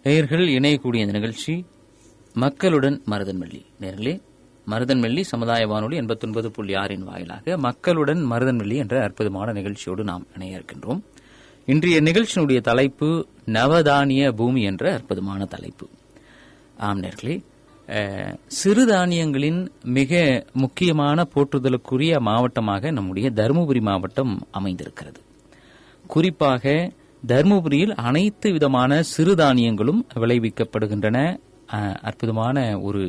நேயர்கள் இணையக்கூடிய இந்த நிகழ்ச்சி மக்களுடன் மருதன்வெள்ளி. நேயர்களே, மருதன்வெள்ளி சமுதாய வானொலி 89.6 வாயிலாக மக்களுடன் மருதன்வெள்ளி என்ற அற்புதமான நிகழ்ச்சியோடு நாம் இணைய இருக்கின்றோம். இன்றைய நிகழ்ச்சியினுடைய தலைப்பு நவதானிய பூமி என்ற அற்புதமான தலைப்பு. ஆம் நேயர்களே, சிறுதானியங்களின் மிக முக்கியமான போற்றுதலுக்குரிய மாவட்டமாக நம்முடைய தருமபுரி மாவட்டம் அமைந்திருக்கிறது. குறிப்பாக தருமபுரியில் அனைத்து விதமான சிறுதானியங்களும் விளைவிக்கப்படுகின்றன. அற்புதமான ஒரு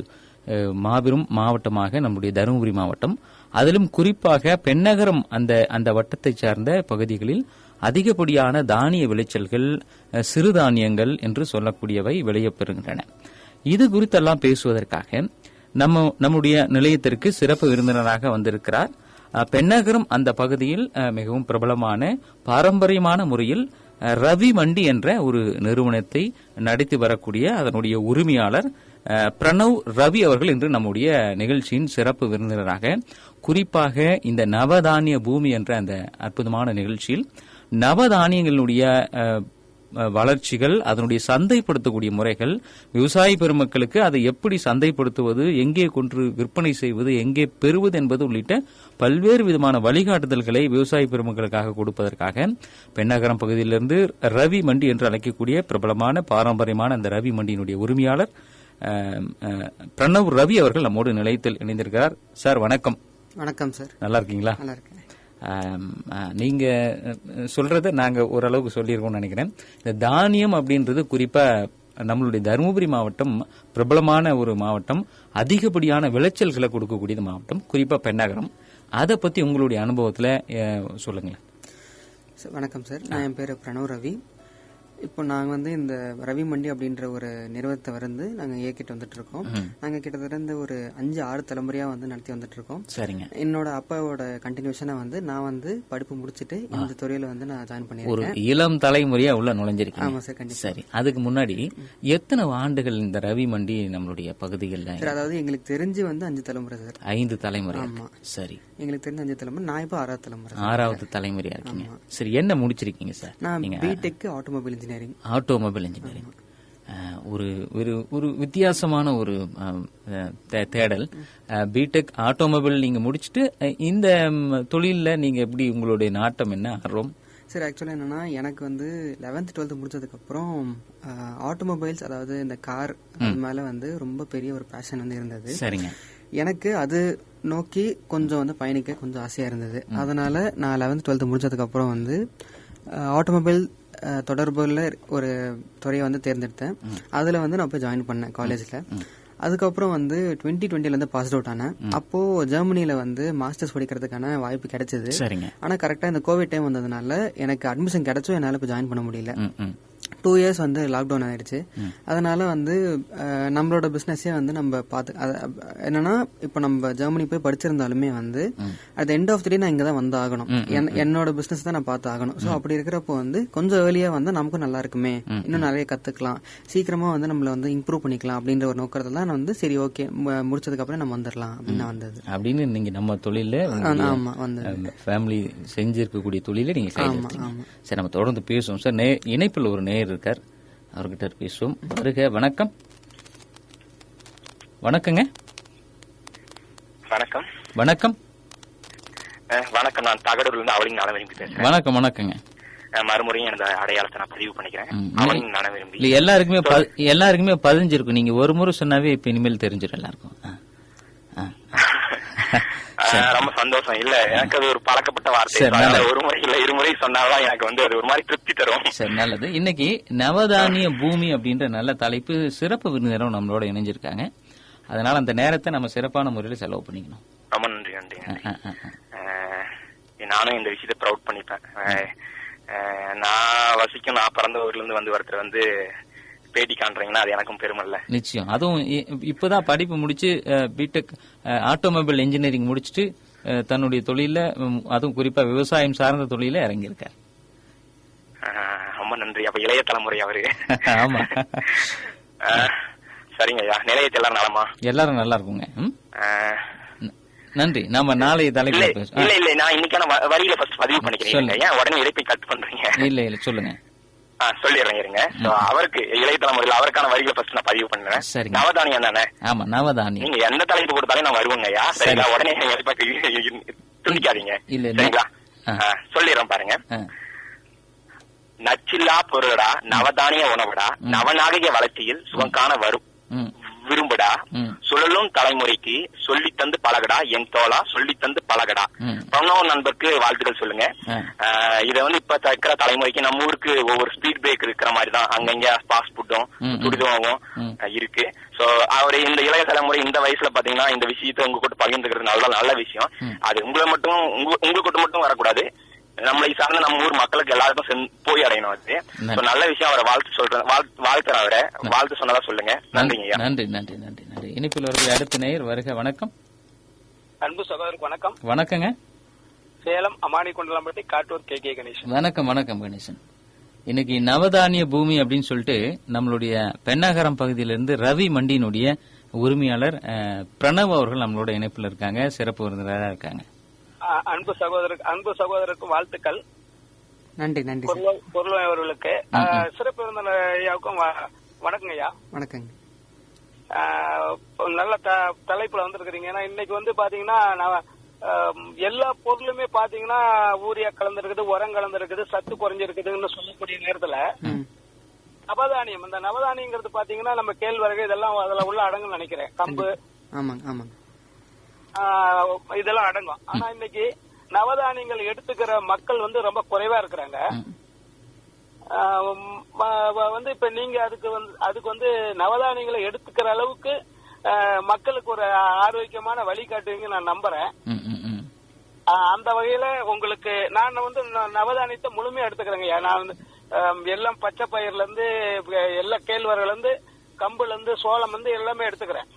மாபெரும் மாவட்டமாக நம்முடைய தருமபுரி மாவட்டம், அதிலும் குறிப்பாக பெண்ணகரம் அந்த வட்டத்தை சார்ந்த பகுதிகளில் அதிகப்படியான தானிய விளைச்சல்கள், சிறுதானியங்கள் என்று சொல்லக்கூடியவை விளையப்பெறுகின்றன. இது குறித்தெல்லாம் பேசுவதற்காக நம்முடைய நிலையத்திற்கு சிறப்பு விருந்தினராக வந்திருக்கிறார். பெண்ணகரம் அந்த பகுதியில் மிகவும் பிரபலமான பாரம்பரியமான முறையில் ரவி மண்டி என்ற ஒரு நிறுவனத்தை நடத்தி வரக்கூடிய அதனுடைய உரிமையாளர் பிரணவ் ரவி அவர்கள் இன்று நம்முடைய நிகழ்ச்சியின் சிறப்பு விருந்தினராக, குறிப்பாக இந்த நவதானிய பூமி என்ற அந்த அற்புதமான நிகழ்ச்சியில் நவதானியங்களுடைய வளர்ச்சிகள், அதனுடைய சந்தைப்படுத்தக்கூடிய முறைகள், விவசாய பெருமக்களுக்கு அதை எப்படி சந்தைப்படுத்துவது, எங்கே கொன்று விற்பனை செய்வது, எங்கே பெறுவது என்பது உள்ளிட்ட பல்வேறு விதமான வழிகாட்டுதல்களை விவசாய பெருமக்களுக்காக கொடுப்பதற்காக பெண்ணகரம் பகுதியிலிருந்து ரவி மண்டி என்று அழைக்கக்கூடிய பிரபலமான பாரம்பரியமான அந்த ரவி மண்டியினுடைய உரிமையாளர் பிரணவ் ரவி அவர்கள் நம்மோடு நிலையத்தில் இணைந்திருக்கிறார். சார் வணக்கம். வணக்கம் சார். நல்லா இருக்கீங்களா? நல்லா இருக்கேன். நீங்க சொல்றத நாங்க ஓரளவுக்கு சொல்லியிருக்கோம்னு நினைக்கிறேன். இந்த தானியம் அப்படின்றது குறிப்பா நம்மளுடைய தருமபுரி மாவட்டம் பிரபலமான ஒரு மாவட்டம், அதிகப்படியான விளைச்சல்களை கொடுக்கக்கூடிய மாவட்டம், குறிப்பா பெண்ணகரம். அதை பத்தி உங்களுடைய அனுபவத்துல சொல்லுங்களேன். வணக்கம் சார், நான் என் பேரு பிரணவ் ரவி. இப்போ நாங்கள் இந்த ரவி மண்டி அப்படின்ற ஒரு நிறுவனத்தை நாங்கள் இயக்கிட்டு வந்துட்டு இருக்கோம். நாங்கள் கிட்டத்தட்ட ஒரு 5-6 தலைமுறையா நடத்தி வந்துட்டு இருக்கோம். சரிங்க. என்னோட அப்பாவோட கண்டினியூஷனா நான் படிப்பு முடிச்சுட்டு இந்த துறையில நான் ஜாயின் பண்ணிருக்கேன். ஒரு இளம் தலைமுறையா உள்ள நுழைஞ்சிருக்கேன். ஆமா சார், கண்டிப்பா. சரி, அதுக்கு முன்னாடி எத்தனை ஆண்டுகள் இந்த ரவி மண்டி நம்மளுடைய பகுதிகளில்? அதாவது எங்களுக்கு தெரிஞ்சு 5 தலைமுறை சார். 5 தலைமுறை. ஆமா. சரி, எங்களுக்கு தெரிஞ்ச 5 தலைமுறை. நான் இப்போ 6வது தலைமுறை. 6வது தலைமுறையா இருக்கீங்க. சரி, என்ன முடிச்சிருக்கீங்க சார்? நான் BTech automobile engineering. Automobile engineering. ஒரு வித்தியாசமான ஒரு தேடல். பிடெக் ஆட்டோமொபைல் நீங்க முடிச்சுட்டு இந்த தொழில நீங்க எப்படி, உங்களுடைய நாட்டம் என்ன, ஆர்வம்? சரி, ஆக்சுவலா என்னன்னா எனக்கு 11th 12th முடிச்சதுக்கு அப்புறம் ஆட்டோமொபைல்ஸ், அதாவது இந்த கார் மேல ரொம்ப பெரிய ஒரு பேஷன் இருந்தது. சரிங்க. எனக்கு அது நோக்கி கொஞ்சம் பயணிக்க கொஞ்சம் ஆசையா இருந்தது. அதனால நான் 11th 12th முடிச்சதுக்கு அப்புறம் ஆட்டோமொபைல் தொடர்புல ஒரு துறையை தேர்ந்தெடுத்தேன். அதுல நான் போய் ஜாயின் பண்ணேன் காலேஜ்ல. அதுக்கப்புறம் 2020 பாஸ் அவுட் ஆனேன். அப்போ ஜெர்மனில மாஸ்டர்ஸ் படிக்கிறதுக்கான வாய்ப்பு கிடைச்சது. ஆனா கரெக்டா இந்த கோவிட் டைம் வந்ததுனால எனக்கு அட்மிஷன் கிடைச்சும் என்னால இப்ப ஜாயின் பண்ண முடியல. 2 years லாக்டவுன் ஆயிடுச்சு. அதனால நம்மளோட பிசினஸே நம்ம பார்த்து, என்னன்னா இப்ப நம்ம ஜெர்மனி போய் படிச்சிருந்தாலுமே அட் எண்ட் ஆஃப் தி டே நான் இங்க தான் ஆகணும். என்னோட பிசினஸ் தான் நான் பார்த்து ஆகணும். சோ அப்படி இருக்கிறப்போ கொஞ்சம் ஏர்லியா நமக்கும் நல்லா இருக்குமே, இன்னும் நிறைய கத்துக்கலாம், சீக்கிரமா நம்மள இம்ப்ரூவ் பண்ணிக்கலாம் அப்படின்ற ஒரு நோக்கத்துல தான் நான் சரி ஓகே முடிச்சதுக்கு அப்புறம் நம்ம வந்துடலாம் அப்படின்னு வந்தது. அப்படின்னு நீங்க நம்ம தொழில, ஆமா, வந்து ஃபேமிலி செஞ்சிருக்கக்கூடிய தொழில நீங்க சரி, நம்ம தொடர்ந்து பேசுவோம் சார். இணைப்பில் ஒரு நேயர் இருக்கார், அவர்கிட்ட பேசுவோம். வருக. வணக்கம். வணக்கங்க. வணக்கம். வணக்கம். வணக்கம். நான் தகடூர்ல இருந்து அவளிங் நான விரும்பி பேசுறேன். வணக்கம். வணக்கங்க. மறுமுறையும் எனது அடையாளத்தை நான் பதிவு பண்ணிக்கிறேன். அவளிங் நான விரும்பி. எல்லாருக்குமே பதிஞ்சிருக்கும். நீங்க ஒரு முறை சொன்னாவே இப்ப இனிமேல் தெரிஞ்சிடும் எல்லாருக்கும். ரொம்ப சந்தோஷம். இல்ல, எனக்கு அது ஒரு பழக்கப்பட்ட வார்த்தை. ஒரு முறை இல்ல, இருமுறை சொன்னாதான் எனக்கு அது ஒரு மாதிரி திருப்தி தரும். சரி, நல்லது. இன்னைக்கு நவதானிய பூமி அப்படின்ற நல்ல தலைப்பு, சிறப்பு விருந்தினரும் நம்மளோட இணைஞ்சிருக்காங்க. அதனால அந்த நேரத்தை நம்ம சிறப்பான முறையில செலவு பண்ணிக்கணும். ரொம்ப நன்றி. நன்றி. நானும் இந்த விஷயத்தை ப்ரௌட் பண்ணிப்பேன். நான் வசிக்கும், நான் பிறந்த ஊர்ல இருந்து ஒருத்தர் பேட்டி காண்றீங்கன்னா அது எனக்கும் பெருமல்ல. நிச்சயம். அதுவும் இப்பதான் படிப்பு முடிச்சு பிடெக் ஆட்டோமொபைல் இன்ஜினியரிங் முடிச்சுட்டு தன்னுடைய தொழில, அதுவும் குறிப்பா விவசாயம் சார்ந்த தொழில இறங்கியிருக்கார். ரொம்ப நன்றி. அப்ப இளைய தலைமுறை அவரு. ஆமா. சரிங்க ஐயா. நிலையத்தில் எல்லாரும் நலமா? எல்லாரும் நல்லா இருக்குங்க. நன்றி. நாம நாளைய தலைப்புல இல்ல நான் இன்னைக்கான வரியில ஃபர்ஸ்ட் பதிவு பண்ணிக்கிறேன். ஏன் உடனே இழைப்பை கட் பண்றீங்க? இல்ல சொல்லுங்க. சொல்லிடுறேன் இருங்க. அவருக்கு இளைய தலைமுறையில் அவருக்கான வரிகளை ஃபர்ஸ்ட் நான் பதிவு பண்றேன். நவதானியம் தானே? ஆமா, நவதானியம். நீங்க எந்த தலைப்பு கொடுத்தாலும் நான் வருவேங்க ஐயா. சரிங்களா? உடனே துணிக்காதீங்க. சரிங்களா? சொல்லிடுறேன் பாருங்க. நச்சில்லா பொருளடா நவதானிய உணவுடா, நவநாகரிக வளர்ச்சியில் சுகங்கான வரும் விரும்புடா, சுழலும் தலைமுறைக்கு சொல்லி தந்து பழகடா என் தோளா, சொல்லி தந்து பழகடா. பிரணவ நண்பருக்கு வாழ்த்துக்கள் சொல்லுங்க. இத வந்து இப்ப இருக்கிற தலைமுறைக்கு நம்ம ஊருக்கு ஒவ்வொரு ஸ்பீட் பிரேக் இருக்கிற மாதிரிதான் அங்கங்க ஃபாஸ்ட் ஃபுட்டும் துரிதமாகவும் இருக்கு. சோ அவரு இந்த இளைய தலைமுறை இந்த வயசுல பாத்தீங்கன்னா இந்த விஷயத்த உங்க கூட பகிர்ந்துக்கிறது நல்ல விஷயம். அது உங்களை மட்டும் உங்களுக்கு மட்டும் வரக்கூடாது, நம்மளை சார்ந்த நம்ம ஊர் மக்களுக்கு எல்லாருக்கும் போய் அடையணும். அது நல்ல விஷயம். அவரை வாழ்த்து சொல்றேன், வாழ்த்துறேன். அவரை வாழ்த்து சொன்னதா சொல்லுங்க. நன்றிங்க. நன்றி நன்றி நன்றி நன்றி. இனிப்பில் அவர்கள் அடுத்த நேயர் வருக. வணக்கம். அன்பு சகோதரருக்கு வணக்கம். வணக்கங்க. சேலம் அமானி கொண்டலாம்பட்டி காட்டூர் கே கணேசன். வணக்கம் வணக்கம் கணேசன். இன்னைக்கு நவதானிய பூமி அப்படின்னு சொல்லிட்டு நம்மளுடைய பெண்ணாகரம் பகுதியிலிருந்து ரவி மண்டியினுடைய உரிமையாளர் பிரணவ் அவர்கள் நம்மளோட இணைப்பில் இருக்காங்க, சிறப்பு விருந்தினராக இருக்காங்க. அன்பு சகோதரருக்கு வாழ்த்துக்கள். நன்றி நன்றி. பொருள் அவர்களுக்கு சிறப்பு விருந்தினர் ஐயாவுக்கும் வணக்கங்க ஐயா. வணக்கங்க. நல்ல தலைப்புல வந்திருக்கிறீங்க. ஏன்னா இன்னைக்கு வந்து பாத்தீங்கன்னா எல்லா பொருளுமே பாத்தீங்கன்னா ஊரியா கலந்துருக்குது, உரம் கலந்துருக்குது, சத்து குறைஞ்சிருக்குதுன்னு சொல்லக்கூடிய நேரத்துல நவதானியம், இந்த நவதானியங்கிறது பாத்தீங்கன்னா நம்ம கேழ்வரகு இதெல்லாம் அதுல உள்ள அடங்குன்னு நினைக்கிறேன். கம்பு இதெல்லாம் அடங்கும். ஆனா இன்னைக்கு நவதானியங்கள் எடுத்துக்கிற மக்கள் வந்து ரொம்ப குறைவா இருக்கிறாங்க. வந்து இப்ப நீங்க அதுக்கு வந்து நவதானியங்களை எடுத்துக்கிற அளவுக்கு மக்களுக்கு ஒரு ஆரோக்கியமான வழி காட்டுவீங்க நான் நம்புறேன். அந்த வகையில உங்களுக்கு நான் வந்து நவதானியத்தை முழுமையா எடுத்துக்கிறேங்க. நான் வந்து எல்லாம் பச்சை பயிர்ல இருந்து எல்லா கேழ்வரகுல இருந்து கம்புல இருந்து சோளம் வந்து எல்லாமே எடுத்துக்கிறேன்.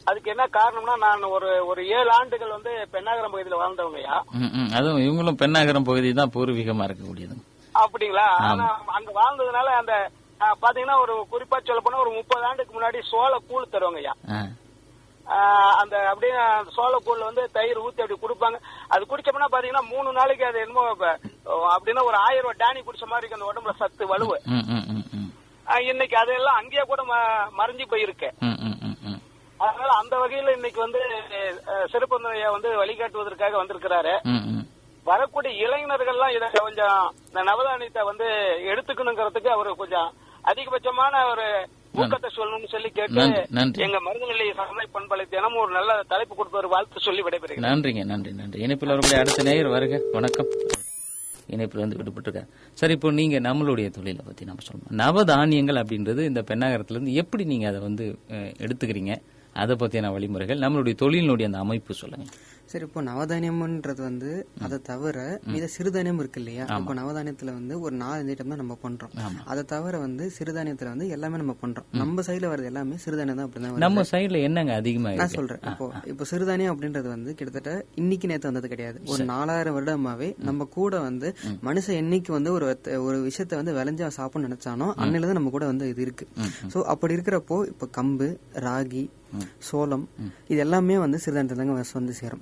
அதுக்கு என்ன காரணம்னா நான் ஒரு 7 ஆண்டுகள் வந்து பெண்ணாகரம் பகுதியில வாழ்ந்தவங்கயா. அதுவும் இவங்களும் பெண்ணாகரம் பகுதி தான் பூர்வீகமா இருக்கக்கூடியது. அப்படிங்களா? ஆனா அங்க வாழ்ந்ததுனால அந்த பாத்தீங்கன்னா ஒரு குறிப்பா சொல்ல போனா ஒரு 30 ஆண்டுக்கு முன்னாடி சோள கூழ் தருவாங்கய்யா. அந்த அப்படியே சோள கூழ்ல வந்து தயிர் ஊத்தி அப்படி குடிப்பாங்க. அது குடிச்சோம்னா பாத்தீங்கன்னா 3 நாளைக்கு அது என்னமோ அப்படின்னா ஒரு 1000 ரூபாய் டானி குடிச்ச மாதிரி இருக்கு அந்த உடம்புல சத்து வலுவு. இன்னைக்கு அதெல்லாம் அங்கேயே கூட மறைஞ்சு போயிருக்கு. அதனால அந்த வகையில இன்னைக்கு வந்து சிறப்பு வந்து வழிகாட்டுவதற்காக வந்திருக்கிறாரு. வரக்கூடிய இளைஞர்கள்லாம் இதை கொஞ்சம் இந்த நவதானியத்தை வந்து எடுத்துக்கணுங்கிறதுக்கு அவரு கொஞ்சம் அதிகபட்சமான ஒரு ஊக்கத்தை சொல்லணும்னு சொல்லி கேட்டு எங்க மருந்துநிலை சமலை பண்பலை தினமும் ஒரு நல்ல தலைப்பு கொடுத்து ஒரு வாழ்த்து சொல்லி விடைபெறுகிறேன். நன்றிங்க. நன்றி நன்றி. இணைப்பில் அவர்களுடைய அடுத்த நேயர் வருக. வணக்கம். இணைப்பில் வந்து விடுபட்டுருக்காரு. சரி, இப்போ நீங்க நம்மளுடைய தொழிலை பத்தி நம்ம சொல்லணும். நவதானியங்கள் அப்படின்றது இந்த பெண்ணாகரத்துல இருந்து எப்படி நீங்க அதை வந்து எடுத்துக்கிறீங்க, அதை பத்தியான வழிமுறைகள், நம்மளுடைய தொழிலினுடைய அந்த அமைப்பு சொல்லுங்க. சரி, இப்போ நவதானியம்ன்றது வந்து அதை தவிர மீத சிறுதானியம் இருக்கு இல்லையா? இப்போ நவதானியத்துல வந்து ஒரு 4 ஐட்டம் தான் நம்ம பண்றோம். அதை தவிர வந்து சிறுதானியத்துல வந்து எல்லாமே நம்ம பண்றோம். நம்ம சைடுல வருது எல்லாமே சிறுதானியம் தான். அப்படிதான் நம்ம சைடுல என்னங்க அதிகமா நான் சொல்றேன். இப்போ சிறுதானியம் அப்படின்றது வந்து கிட்டத்தட்ட இன்னைக்கு நேத்து வந்தது கிடையாது. ஒரு 4000 வருடமாவே நம்ம கூட வந்து மனுஷன் என்னைக்கு வந்து ஒரு விஷயத்த வந்து விளைஞ்சா சாப்பிடணும்னு நினைச்சானோ அன்னையில தான் நம்ம கூட வந்து இது இருக்கு. சோ அப்படி இருக்கிறப்போ இப்போ கம்பு, ராகி, சோளம் இது எல்லாமே வந்து சிறுதானியத்துல வந்து சேரும்.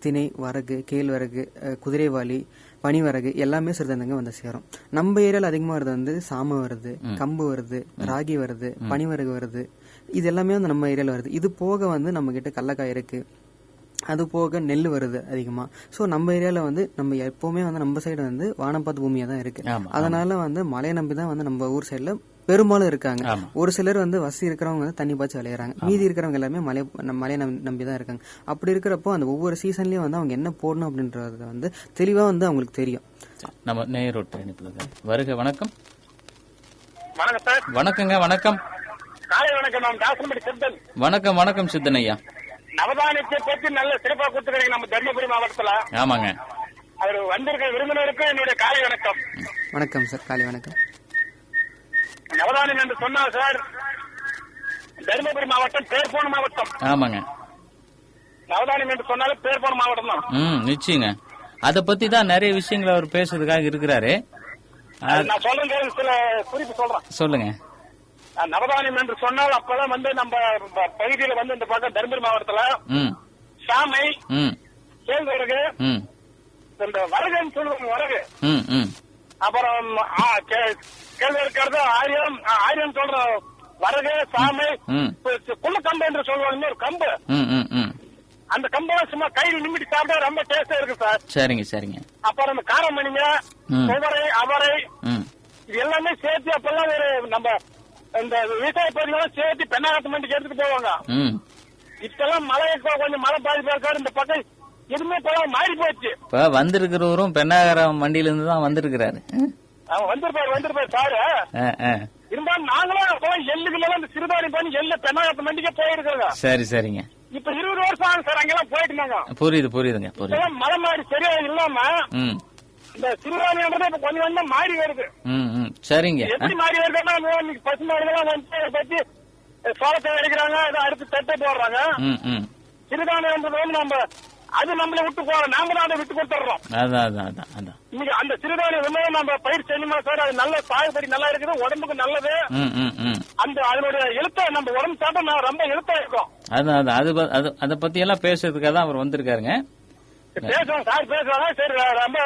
திணை, வரகு, கேழ்வரகு, குதிரைவாளி, பனிவரகு எல்லாமே சிறுதானியங்க வந்து சேரும். நம்ம ஏரியால அதிகமா வருது வந்து சாம வருது, கம்பு வருது, ராகி வருது, பனிவரகு வருது. இது எல்லாமே வந்து நம்ம ஏரியால வருது. இது போக வந்து நம்ம கிட்ட கடலக்காய் இருக்கு, அது போக நெல் வருது அதிகமா. சோ நம்ம ஏரியால வந்து நம்ம எப்பவுமே வந்து நம்ம சைடு வந்து வானம் பார்த்த பூமியா தான் இருக்கு. அதனால வந்து மழையை நம்பிதான் வந்து நம்ம ஊர் சைடுல பெரும்பாலும் இருக்காங்க. ஒரு சிலர் வந்து வசதி இருக்கிறவங்க வந்து தண்ணி பாய்ச்சி விளையாடுறாங்க. மீதி இருக்கிறவங்க எல்லாமே மழையை நம்பிதான் இருக்காங்க. அப்படி இருக்கிறப்போ அந்த ஒவ்வொரு சீசன்லயும் வந்து அவங்க என்ன போடணும் அப்படின்றது வந்து தெளிவா வந்து அவங்களுக்கு தெரியும். நம்ம நேரோட்ட வருக. வணக்கம். வணக்கம் சார். வணக்கங்க. வணக்கம். காலை வணக்கம். நான் தாசன்படி சித்தன். வணக்கம் வணக்கம் சித்தன் ஐயா. நவதானியத்தை பற்றி நல்ல சிறப்பாக கொடுத்துருக்கீங்க நம்ம தர்மபுரி மாவட்டத்துல. ஆமாங்க. அவர் வந்திருக்க விருந்தினருக்கு என்னுடைய காலை வணக்கம். வணக்கம் சார். காலை வணக்கம். நவதானியம் என்று சொன்னால் சார் தர்மபுரி மாவட்டம் பேர் போன மாவட்டம். ஆமாங்க. நவதானியம் என்று சொன்னாலும் பேர் போன மாவட்டம் தான். நிச்சயங்க. அத பத்தி தான் நிறைய விஷயங்களை அவர் பேசுறதுக்காக இருக்கிறாரு. நான் சொல்றேன், சில குறிப்பு சொல்றேன். சொல்லுங்க. நவதானியம் என்று சொன்னால் அப்பதான் வந்து நம்ம பகுதியில வந்து இந்த பக்கம் தர்மபுரி மாவட்டத்துல சாமை, கேழ்வரகு, இந்த வரகுன்னு சொல்லுவாங்க. வரகு அப்புறம் கேள்வி இருக்கிறது ஆரியம் சொல்ற வரகு சாமை குள்ள கம்பு என்று சொல்லுவாங்க ஒரு கம்பு. அந்த கம்பெல்லாம் சும்மா கையில் நிமிடி சாப்பிட்டா ரொம்ப டேஸ்டா இருக்கு சார். சரிங்க சரிங்க. அப்புறம் அந்த காரமணிங்க துவரை அவரை இது எல்லாமே சேர்த்து அப்பெல்லாம் ஒரு நம்ம இந்த விவசாய பகுதியெல்லாம் சேர்த்து பெண்ணாகத்து மண்டிக்கு எடுத்துட்டு போவாங்க. இப்பெல்லாம் மழை கொஞ்சம் மழை பாதிப்பா இருக்காரு இந்த பக்கம் எதுவுமே இப்பெல்லாம் மாறி போச்சு. இப்ப வந்திருக்கிறவரும் பெண்ணாகரம் மண்டியில இருந்து தான் வந்திருக்கிறாரு. வந்திருப்பாரு சாரு. இருந்தாலும் நாங்களும் அப்பெல்லாம் எள்ளுக்குள்ள இந்த சிறுதானியம் பண்ணி எள்ளு பெண்ணாகத்து மண்டிக்கே போயிருக்கிறோங்க. சரி சரிங்க. இப்ப 20 வருஷம் ஆகும் சார் அங்கெல்லாம் போயிட்டு. புரியுதுங்க. மழை மாதிரி சரியா இல்லாம இந்த சிறுதானியம்ன்றது இப்ப கொஞ்சம் கொஞ்சம் மாறி வருது. சரிங்க. எப்படி மாறி வருதுன்னா பசு மாடுகள்லாம் வந்து பத்தி சோளத்தை எடுக்கிறாங்க, அடுத்து தட்டை போடுறாங்க. சிறுதானியம்ன்றது வந்து நம்ம அது நம்மள விட்டு போறோம், நாம தான் அதை விட்டு கொடுத்துறோம். இன்னைக்கு அந்த சிறுதானியம் நம்ம பயிர் செய்யணுமா சார், அது நல்ல சாகுபடி நல்லா இருக்குது, உடம்புக்கு நல்லது. அந்த அதனுடைய எழுத்த நம்ம உடம்பு சாப்பிட்டா ரொம்ப எழுத்தா இருக்கும். அத பத்தி எல்லாம் பேசுறதுக்காக தான் அவர் வந்திருக்காருங்க. பேசுவோம் சார், பேசுவாங்க. சரி ரொம்ப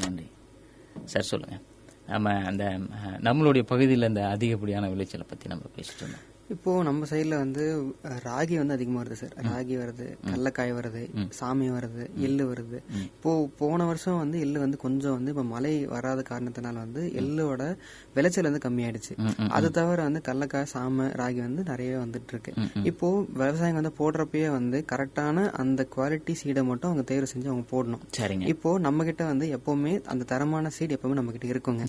நன்றி சார். சொல்லுங்க. நம்ம அந்த நம்மளுடைய பகுதியில் இந்த அதிகப்படியான விளைச்சலை பத்தி நம்ம பேசிட்டு இருந்தோம். இப்போ நம்ம சைட்ல வந்து ராகி வந்து அதிகமா வருது சார். ராகி வருது, கடலக்காய் வருது, சாமி வருது, எள்ளு வருது. இப்போ போன வருஷம் வந்து எள்ளு வந்து கொஞ்சம் வந்து இப்ப மழை வராத காரணத்தினால வந்து எள்ளோட விளைச்சல் வந்து கம்மியாயிடுச்சு. அது தவிர வந்து கடலக்காய், சாமை, ராகி வந்து நிறைய வந்துட்டு இருக்கு. இப்போ விவசாயம் வந்து போடுறப்பயே வந்து கரெக்டான அந்த குவாலிட்டி சீடை மட்டும் அவங்க தேர்வு செஞ்சு அவங்க போடணும். இப்போ நம்ம கிட்ட வந்து எப்பவுமே அந்த தரமான சீடு எப்பவுமே நம்ம கிட்ட இருக்குங்க.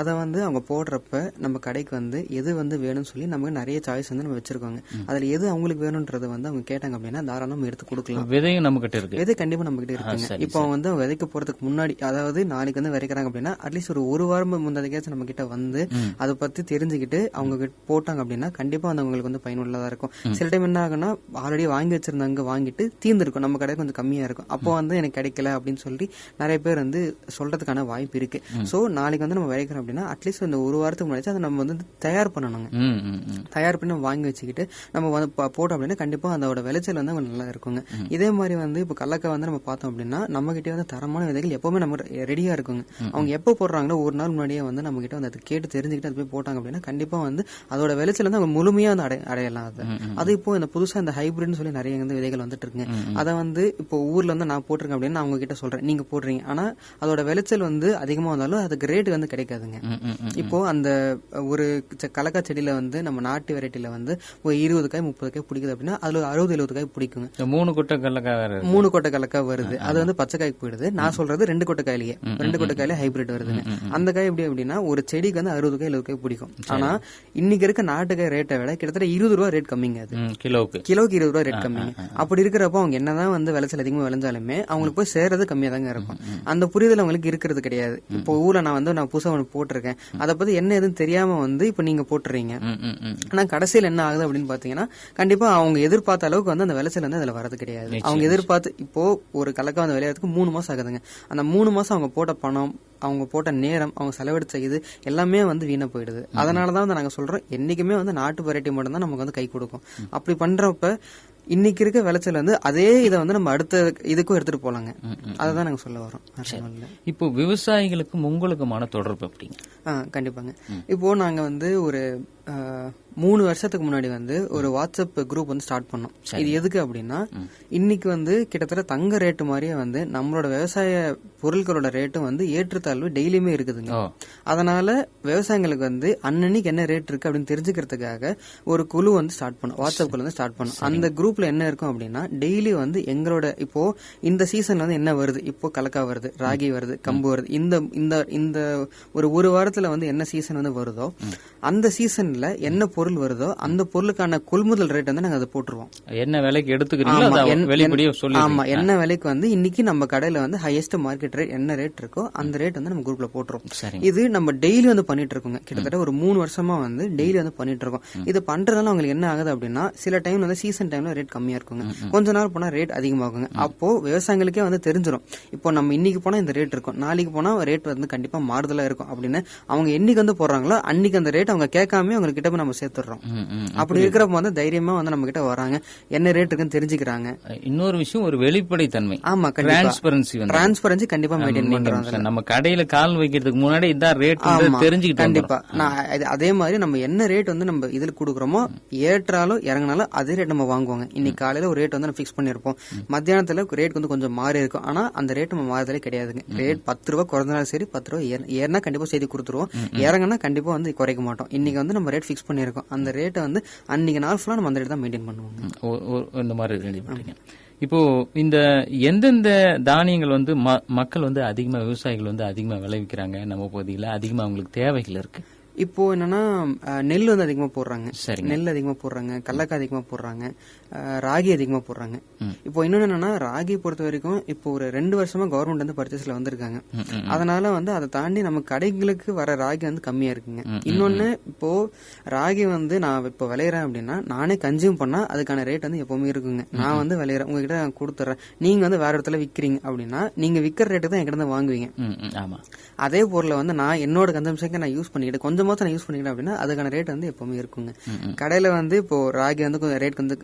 அதை வந்து அவங்க போடுறப்ப நம்ம கடைக்கு வந்து எது வந்து வேணும்னு சொல்லி நமக்கு நிறைய சாய்ஸ் வந்து நம்ம வச்சிருக்கோங்க. அதுல எது அவங்களுக்கு வேணும்ன்றது வந்து அவங்க கேட்டாங்க அப்படின்னா தாராளமா எடுத்து கொடுக்கலாம். விதையும் நம்ம கிட்ட இருக்கு. விதை கண்டிப்பா நம்ம கிட்ட இருக்குங்க. இப்போ வந்து விதைக்க போறதுக்கு முன்னாடி, அதாவது நாளைக்கு வந்து விதைக்கிறாங்க அப்படின்னா அட்லீஸ்ட் ஒரு வாரம் முன்னாடியாச்சும் நம்ம கிட்ட வந்து அதை பத்தி தெரிஞ்சுக்கிட்டு அவங்க போட்டாங்க அப்படின்னா கண்டிப்பா வந்து அவங்களுக்கு வந்து பயனுள்ளதா இருக்கும். சில டைம் என்ன ஆகும்னா ஆல்ரெடி வாங்கி வச்சிருந்தாங்க, வாங்கிட்டு தீர்ந்துருக்கும், நம்ம கடை கொஞ்சம் கம்மியா இருக்கும், அப்போ வந்து எனக்கு கிடைக்கல அப்படின்னு சொல்லி நிறைய பேர் வந்து சொல்றதுக்கான வாய்ப்பு இருக்கு. சோ நாளைக்கு வந்து நம்ம விதைக்கிறோம் அப்படின்னா அட்லீஸ்ட் இந்த ஒரு வாரத்துக்கு முன்னாடி அதை நம்ம வந்து தயார் பண்ணணுங்க. தயார் பண்ணி வாங்கி வச்சுக்கிட்டு நம்ம வந்து போட்டோம் அப்படின்னா கண்டிப்பா அதோட விளைச்சல் வந்து நல்லா இருக்குங்க. இதே மாதிரி வந்து இப்போ கடலக்காய் வந்து நம்ம பார்த்தோம் அப்படின்னா நம்ம கிட்டே வந்து தரமான விதைகள் எப்பவுமே நம்ம ரெடியா இருக்குங்க. அவங்க எப்போ போடுறாங்களோ ஒரு நாள் முன்னாடியே வந்து நம்ம கிட்ட வந்து அதை கேட்டு தெரிஞ்சுக்கிட்டு அது போய் போட்டாங்க அப்படின்னா கண்டிப்பா வந்து அதோட விளைச்சல் வந்து அவங்க முழுமையா வந்து அடையலாம். அது இப்போ இந்த புதுசா இந்த ஹைபிரிட்னு சொல்லி நிறைய வந்து விதைகள் வந்துட்டு இருக்குங்க. அதை வந்து இப்போ ஊர்ல வந்து நான் போட்டிருக்கேன் அப்படின்னு நான் அவங்க கிட்ட சொல்றேன், நீங்க போடுறீங்க, ஆனா அதோட விளைச்சல் வந்து அதிகமா வந்தாலும் அதுக்கு ரேட் வந்து கிடைக்காதுங்க. இப்போ அந்த ஒரு கடலக்காய் செடியில வந்து நம்ம நாட்டு வெரைட்டில வந்து ஒரு 20 காய் 30 காய் பிடிக்குது அப்படின்னா அதுல 60-70 காய் பிடிக்குங்க. 3 கொட்டை கடலக்காய் வருது, அது வந்து பச்சை காய்க்கு போயிடுது. நான் சொல்றது 2 கொட்டை காயிலேயே 2 கொட்டை காயில ஹைபிரிட் வருதுங்க. அந்த காய் எப்படி அப்படின்னா ஒரு செடிக்கு வந்து 60 காய் 70 காய் பிடிக்கும். ஆனா இன்னைக்கு இருக்க நாட்டுக்காய் ரேட்டை விட கிட்டத்தட்ட 20 ரூபாய் ரேட் கம்மிங்க. அது கிலோக்கு 20 ரூபாய் ரேட் கம்மிங்க. அப்படி இருக்கிறப்போ அவங்க என்னதான் வந்து விளைச்சல் அதிகமா விளைஞ்சாலுமே அவங்களுக்கு போய் சேர்றது கம்மியா தாங்க இருக்கும். அந்த புரிதல் அவங்களுக்கு இருக்கிறது கிடையாது. இப்போ ஊர்ல நான் புதுசா ஒன்று போட்டிருக்கேன், அதை பத்தி என்ன எதுன்னு தெரியாம வந்து இப்ப நீங்க போட்டுறீங்க. ஆனா கடைசியில் என்ன ஆகுது அப்படின்னு பாத்தீங்கன்னா கண்டிப்பா அவங்க எதிர்பார்த்த அளவுக்கு வந்து அந்த விளைச்சல் வந்து அதுல வரது கிடையாது. அவங்க எதிர்பார்த்து இப்போ ஒரு கடலக்காய் வந்து விளையாடுறதுக்கு 3 மாசம் ஆகுதுங்க. அந்த 3 மாசம் அவங்க போட்ட பணம், அவங்க போட்ட நேரம், அவங்க செலவழிச்ச இது எல்லாமே வந்து வீணா போயிடுது. அதனாலதான் வந்து நாங்க சொல்றோம் என்னைக்குமே வந்து நாட்டு வெரைட்டி மட்டும் தான் நமக்கு வந்து கை கொடுக்கும். அப்படி பண்றப்ப இன்னைக்கு இருக்க விளைச்சல் வந்து அதே இதை வந்து நம்ம அடுத்த இதுக்கும் எடுத்துட்டு போலாங்க. அதுதான் நாங்க சொல்ல வரோம். இப்போ விவசாயிகளுக்கும் உங்களுக்குமான தொடர்பு எப்படிங்க? கண்டிப்பாங்க. இப்போ நாங்க வந்து ஒரு 3 வருஷத்துக்கு முன்னாடி வந்து ஒரு வாட்ஸ்அப் குரூப் வந்து ஸ்டார்ட் பண்ணோம். இது எதுக்கு அப்படின்னா இன்னைக்கு வந்து கிட்டத்தட்ட தங்க ரேட்டு மாதிரியே வந்து நம்மளோட விவசாய பொருட்களோட ரேட்டும் வந்து ஏற்றத்தாழ்வு டெய்லியுமே இருக்குதுங்க. அதனால விவசாயிகளுக்கு வந்து அன்னன்னைக்கு என்ன ரேட் இருக்கு அப்படின்னு தெரிஞ்சுக்கிறதுக்காக ஒரு குழு வந்து ஸ்டார்ட் பண்ணோம், வாட்ஸ்அப் குழு வந்து ஸ்டார்ட் பண்ணோம். அந்த குரூப்ல என்ன இருக்கும் அப்படின்னா டெய்லி வந்து எங்களோட இப்போ இந்த சீசன்ல வந்து என்ன வருது, இப்போ கடலக்காய் வருது, ராகி வருது, கம்பு வருது, இந்த ஒரு வாரத்துல வந்து என்ன சீசன் வந்து வருதோ அந்த சீசன்ல என்ன பொருள் வருதோ அந்த பொருளுக்கான கொள்முதல் ரேட் வந்து நாங்க அதை போட்டுருவோம். என்ன விலைக்கு எடுத்துக்கிறீங்களோ, ஆமா, என்ன விலைக்கு வந்து இன்னைக்கு நம்ம கடையில வந்து ஹையஸ்ட் மார்க்கெட் ரேட் என்ன ரேட் இருக்கோ அந்த ரேட் வந்து நம்ம குரூப்ல போட்டுரும். இது நம்ம டெய்லி வந்து பண்ணிட்டு இருக்கோங்க. கிட்டத்தட்ட ஒரு 3 வருஷமா வந்து டெய்லி வந்து பண்ணிட்டு இருக்கோம். இது பண்றதுனால அவங்களுக்கு என்ன ஆகுது அப்படின்னா, சில டைம் வந்து சீசன் டைம்ல ரேட் கம்மியா இருக்குங்க, கொஞ்ச நாள் போனா ரேட் அதிகமாகுங்க. அப்போ விவசாயிகளுக்கே வந்து தெரிஞ்சிடும், இப்போ நம்ம இன்னைக்கு போனா இந்த ரேட் இருக்கும், நாளைக்கு போனா ரேட் வந்து கண்டிப்பா மாறுதலா இருக்கும் அப்படின்னு அவங்க என்னைக்கு வந்து போடுறாங்களோ அன்னைக்கு அந்த ரேட் அவங்க கேட்காம அவங்க கிட்ட போய் நம்ம சேர்த்துடுறோம். அப்படி இருக்கிறப்ப வந்து தைரியமா வந்து நம்ம கிட்ட வராங்க, என்ன ரேட் இருக்குன்னு தெரிஞ்சுக்கிறாங்க. இன்னொரு விஷயம், ஒரு வெளிப்படைத்தன்மை. ஆமா, டிரான்ஸ்பரன்சி கண்டிப்பா மெயின்டைன் பண்றாங்க. நம்ம கடையில கால் வைக்கிறதுக்கு முன்னாடி இதான் ரேட் தெரிஞ்சுக்கிட்டு கண்டிப்பா அதே மாதிரி நம்ம என்ன ரேட் வந்து நம்ம இதுல கொடுக்குறோமோ, ஏற்றாலும் இறங்கினாலும் அதே ரேட் நம்ம வாங்குவாங்க. இன்னைக்கு காலையில ஒரு ரேட் வந்து நம்ம பிக்ஸ் பண்ணிருப்போம், மத்தியானத்துல ரேட் வந்து கொஞ்சம் மாறி இருக்கும், ஆனா அந்த ரேட் நம்ம மாறுதலே கிடையாதுங்க. ரேட் 10 ரூபாய் குறைஞ்சாலும் சரி, 10 ரூபாய் ஏறினா கண்டிப்பா செய்தி கொடுத்துருவோம், இறங்கினா கண்டிப்பா வந்து குறைக்க மாட்டோம். இன்னைக்கு வந்து நம்ம ரேட் பிக்ஸ் பண்ணிருக்கோம், அந்த ரேட்டை வந்து அன்னைக்கு நாள் ஃபுல்லா நம்ம அந்த ரேட் தான் மெயின்டைன் பண்ணுவோம். இந்த மாதிரி ரெடி பண்றீங்க. இப்போ இந்த எந்தெந்த தானியங்கள் வந்து மக்கள் வந்து அதிகமா, விவசாயிகள் வந்து அதிகமா விளைவிக்கிறாங்க நம்ம பகுதியில், அதிகமா அவங்களுக்கு தேவைகள் இருக்கு? இப்போ என்னன்னா, நெல் வந்து அதிகமா போடுறாங்க, நெல் அதிகமா போடுறாங்க, கடலக்காய் அதிகமா போடுறாங்க, ராகி அதிகமா போடுறாங்க. இப்போ இன்னொன்னு என்னன்னா, ராகி பொறுத்த வரைக்கும் இப்போ ஒரு 2 வருஷமா கவர்மெண்ட் வந்து பர்ச்சேஸ்ல வந்திருக்காங்க. அதனால வந்து அதை தாண்டி நம்ம கடைகளுக்கு வர ராகி வந்து கம்மியா இருக்குங்க. இன்னொன்னு, இப்போ ராகி வந்து நான் இப்போ விளையிறேன் அப்படின்னா, நானே கன்சியூம் பண்ணா அதுக்கான ரேட் வந்து எப்பவுமே இருக்குங்க. நான் வந்து விளையிறேன், உங்ககிட்ட நான் கொடுத்துறேன், நீங்க வந்து வேற இடத்துல விக்கிறீங்க அப்படின்னா நீங்க விக்கிற ரேட்டு தான் என்கிட்ட வாங்குவீங்க. அதே பொருளை வந்து நான் என்னோட கன்சம்ஷனுக்கு நான் யூஸ் பண்ணிக்கிட்டு கொஞ்சமா நான் யூஸ் பண்ணிக்கிட்டேன் அப்படின்னா அதுக்கான ரேட் வந்து எப்பவுமே இருக்குங்க. கடையில வந்து இப்போ ராகி வந்து கொஞ்சம் ரேட் வந்து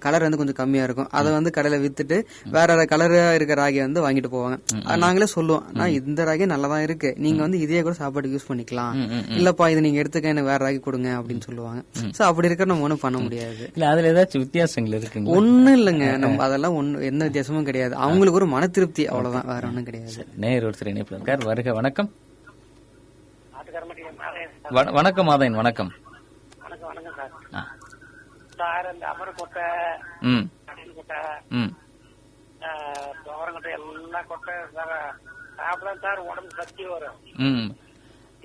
கலர் வந்து கொஞ்சம் கம்மியா இருக்கும், அதை வந்து கடையில வித்துட்டு வேற கலரா இருக்க ராகி வந்து வாங்கிட்டு போவாங்க. நாங்களே சொல்லுவோம், நான் இந்த ராகி நல்லாதான் இருக்கு, நீங்க வந்து இதே கூட சாப்பாடு யூஸ் பண்ணிக்கலாம், இல்லப்பா இது நீங்க எடுத்துக்க எனக்கு வேற ராகி கொடுங்க அப்படின்னு சொல்லுவாங்க. சோ அப்படி இருக்க நம்ம ஒண்ணும் பண்ண முடியாது. இல்ல அதுல ஏதாச்சும் வித்தியாசங்கள் இருக்கு? ஒண்ணும் இல்லைங்க, நம்ம அதெல்லாம் எந்த வித்தியாசமும் கிடையாது. அவங்களுக்கு ஒரு மன திருப்தி, அவ்வளவுதான், வேற ஒண்ணும் கிடையாது. நேர் ஒருத்தர் இணைப்புல இருக்கார், வருக. வணக்கம். வணக்கம் மாதன். வணக்கம். வணக்கம் சார். இந்த அமரக்கொட்டை, கொட்டை, தோரங்கொட்டை எல்லாம் கொட்டை சாப்பிட சார் உடம்பு சக்தி வரும்.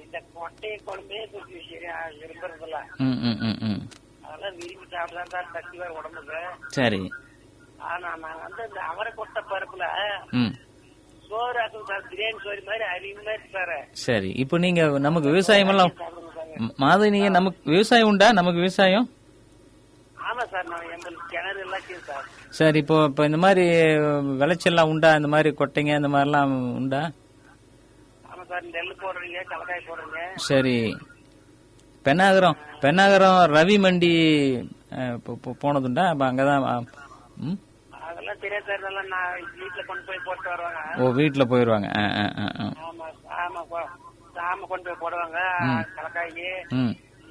இந்த கொட்டையை குழம்பே விரும்புறதில்ல, அதெல்லாம் விரும்பி சாப்பிடலாம் சார், சக்தி வரும் உடம்புக்கு. சரி. ஆனா நாங்க வந்து இந்த அவரைக்கொட்டை பருப்புல சோறு ஆக்கும் சார், பிரியாணி சோறு மாதிரி அதிகமா இருக்கு சார். சரி, இப்போ நீங்க நமக்கு விவசாயம் எல்லாம் மாதிரி நீங்க நமக்கு விவசாயம் உண்டா? நமக்கு விவசாயம்? ஆமா சார், எங்களுக்கு கிணறு எல்லாம் சார். சரி, இப்போ இந்த மாதிரி விளைச்சல்லாம் உண்டா? இந்த மாதிரி கொட்டைங்க இந்த மாதிரி எல்லாம் உண்டா? ஆமா சார், நெல் போடுறீங்க, கடலக்காய் போடுறீங்க. சரி, பெண்ணாகரம் ரவி மண்டி போனதுண்டா? அப்ப அங்கதான். அதெல்லாம் தெரியாது சார், அதெல்லாம் நான் வீட்டுல கொண்டு போய் போட்டு வருவாங்க. ஓ, வீட்டுல போயிருவாங்க. ஆமா ஆமா, கொண்டு போய் போடுவாங்க. கடலக்காய்,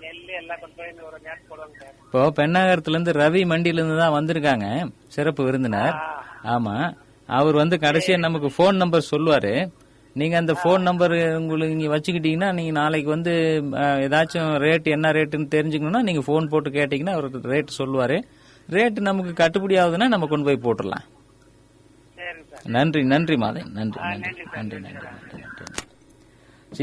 நெல் எல்லாம் கொண்டு போய் ஒரு நேரத்துக்கு போடுவாங்க சார். இப்போ பெண்ணாகரத்துல இருந்து ரவி மண்டியில இருந்து தான் வந்திருக்காங்க சிறப்பு விருந்தினர். ஆமா, அவர் வந்து கடைசியா நமக்கு போன் நம்பர் சொல்லுவாரு. நீங்க அந்த போன் நம்பர் உங்களுக்கு நீங்க வச்சுக்கிட்டீங்கன்னா, நீங்க நாளைக்கு வந்து ஏதாச்சும் ரேட் என்ன ரேட்டுன்னு தெரிஞ்சுக்கணும்னா நீங்க போன் போட்டு கேட்டீங்கன்னா அவர் ரேட் சொல்லுவாரு. ரேட் நமக்கு கட்டுப்படி ஆகுதுன்னா நம்ம கொண்டு போய் போட்டுடலாம். நன்றி மாதன். நன்றி.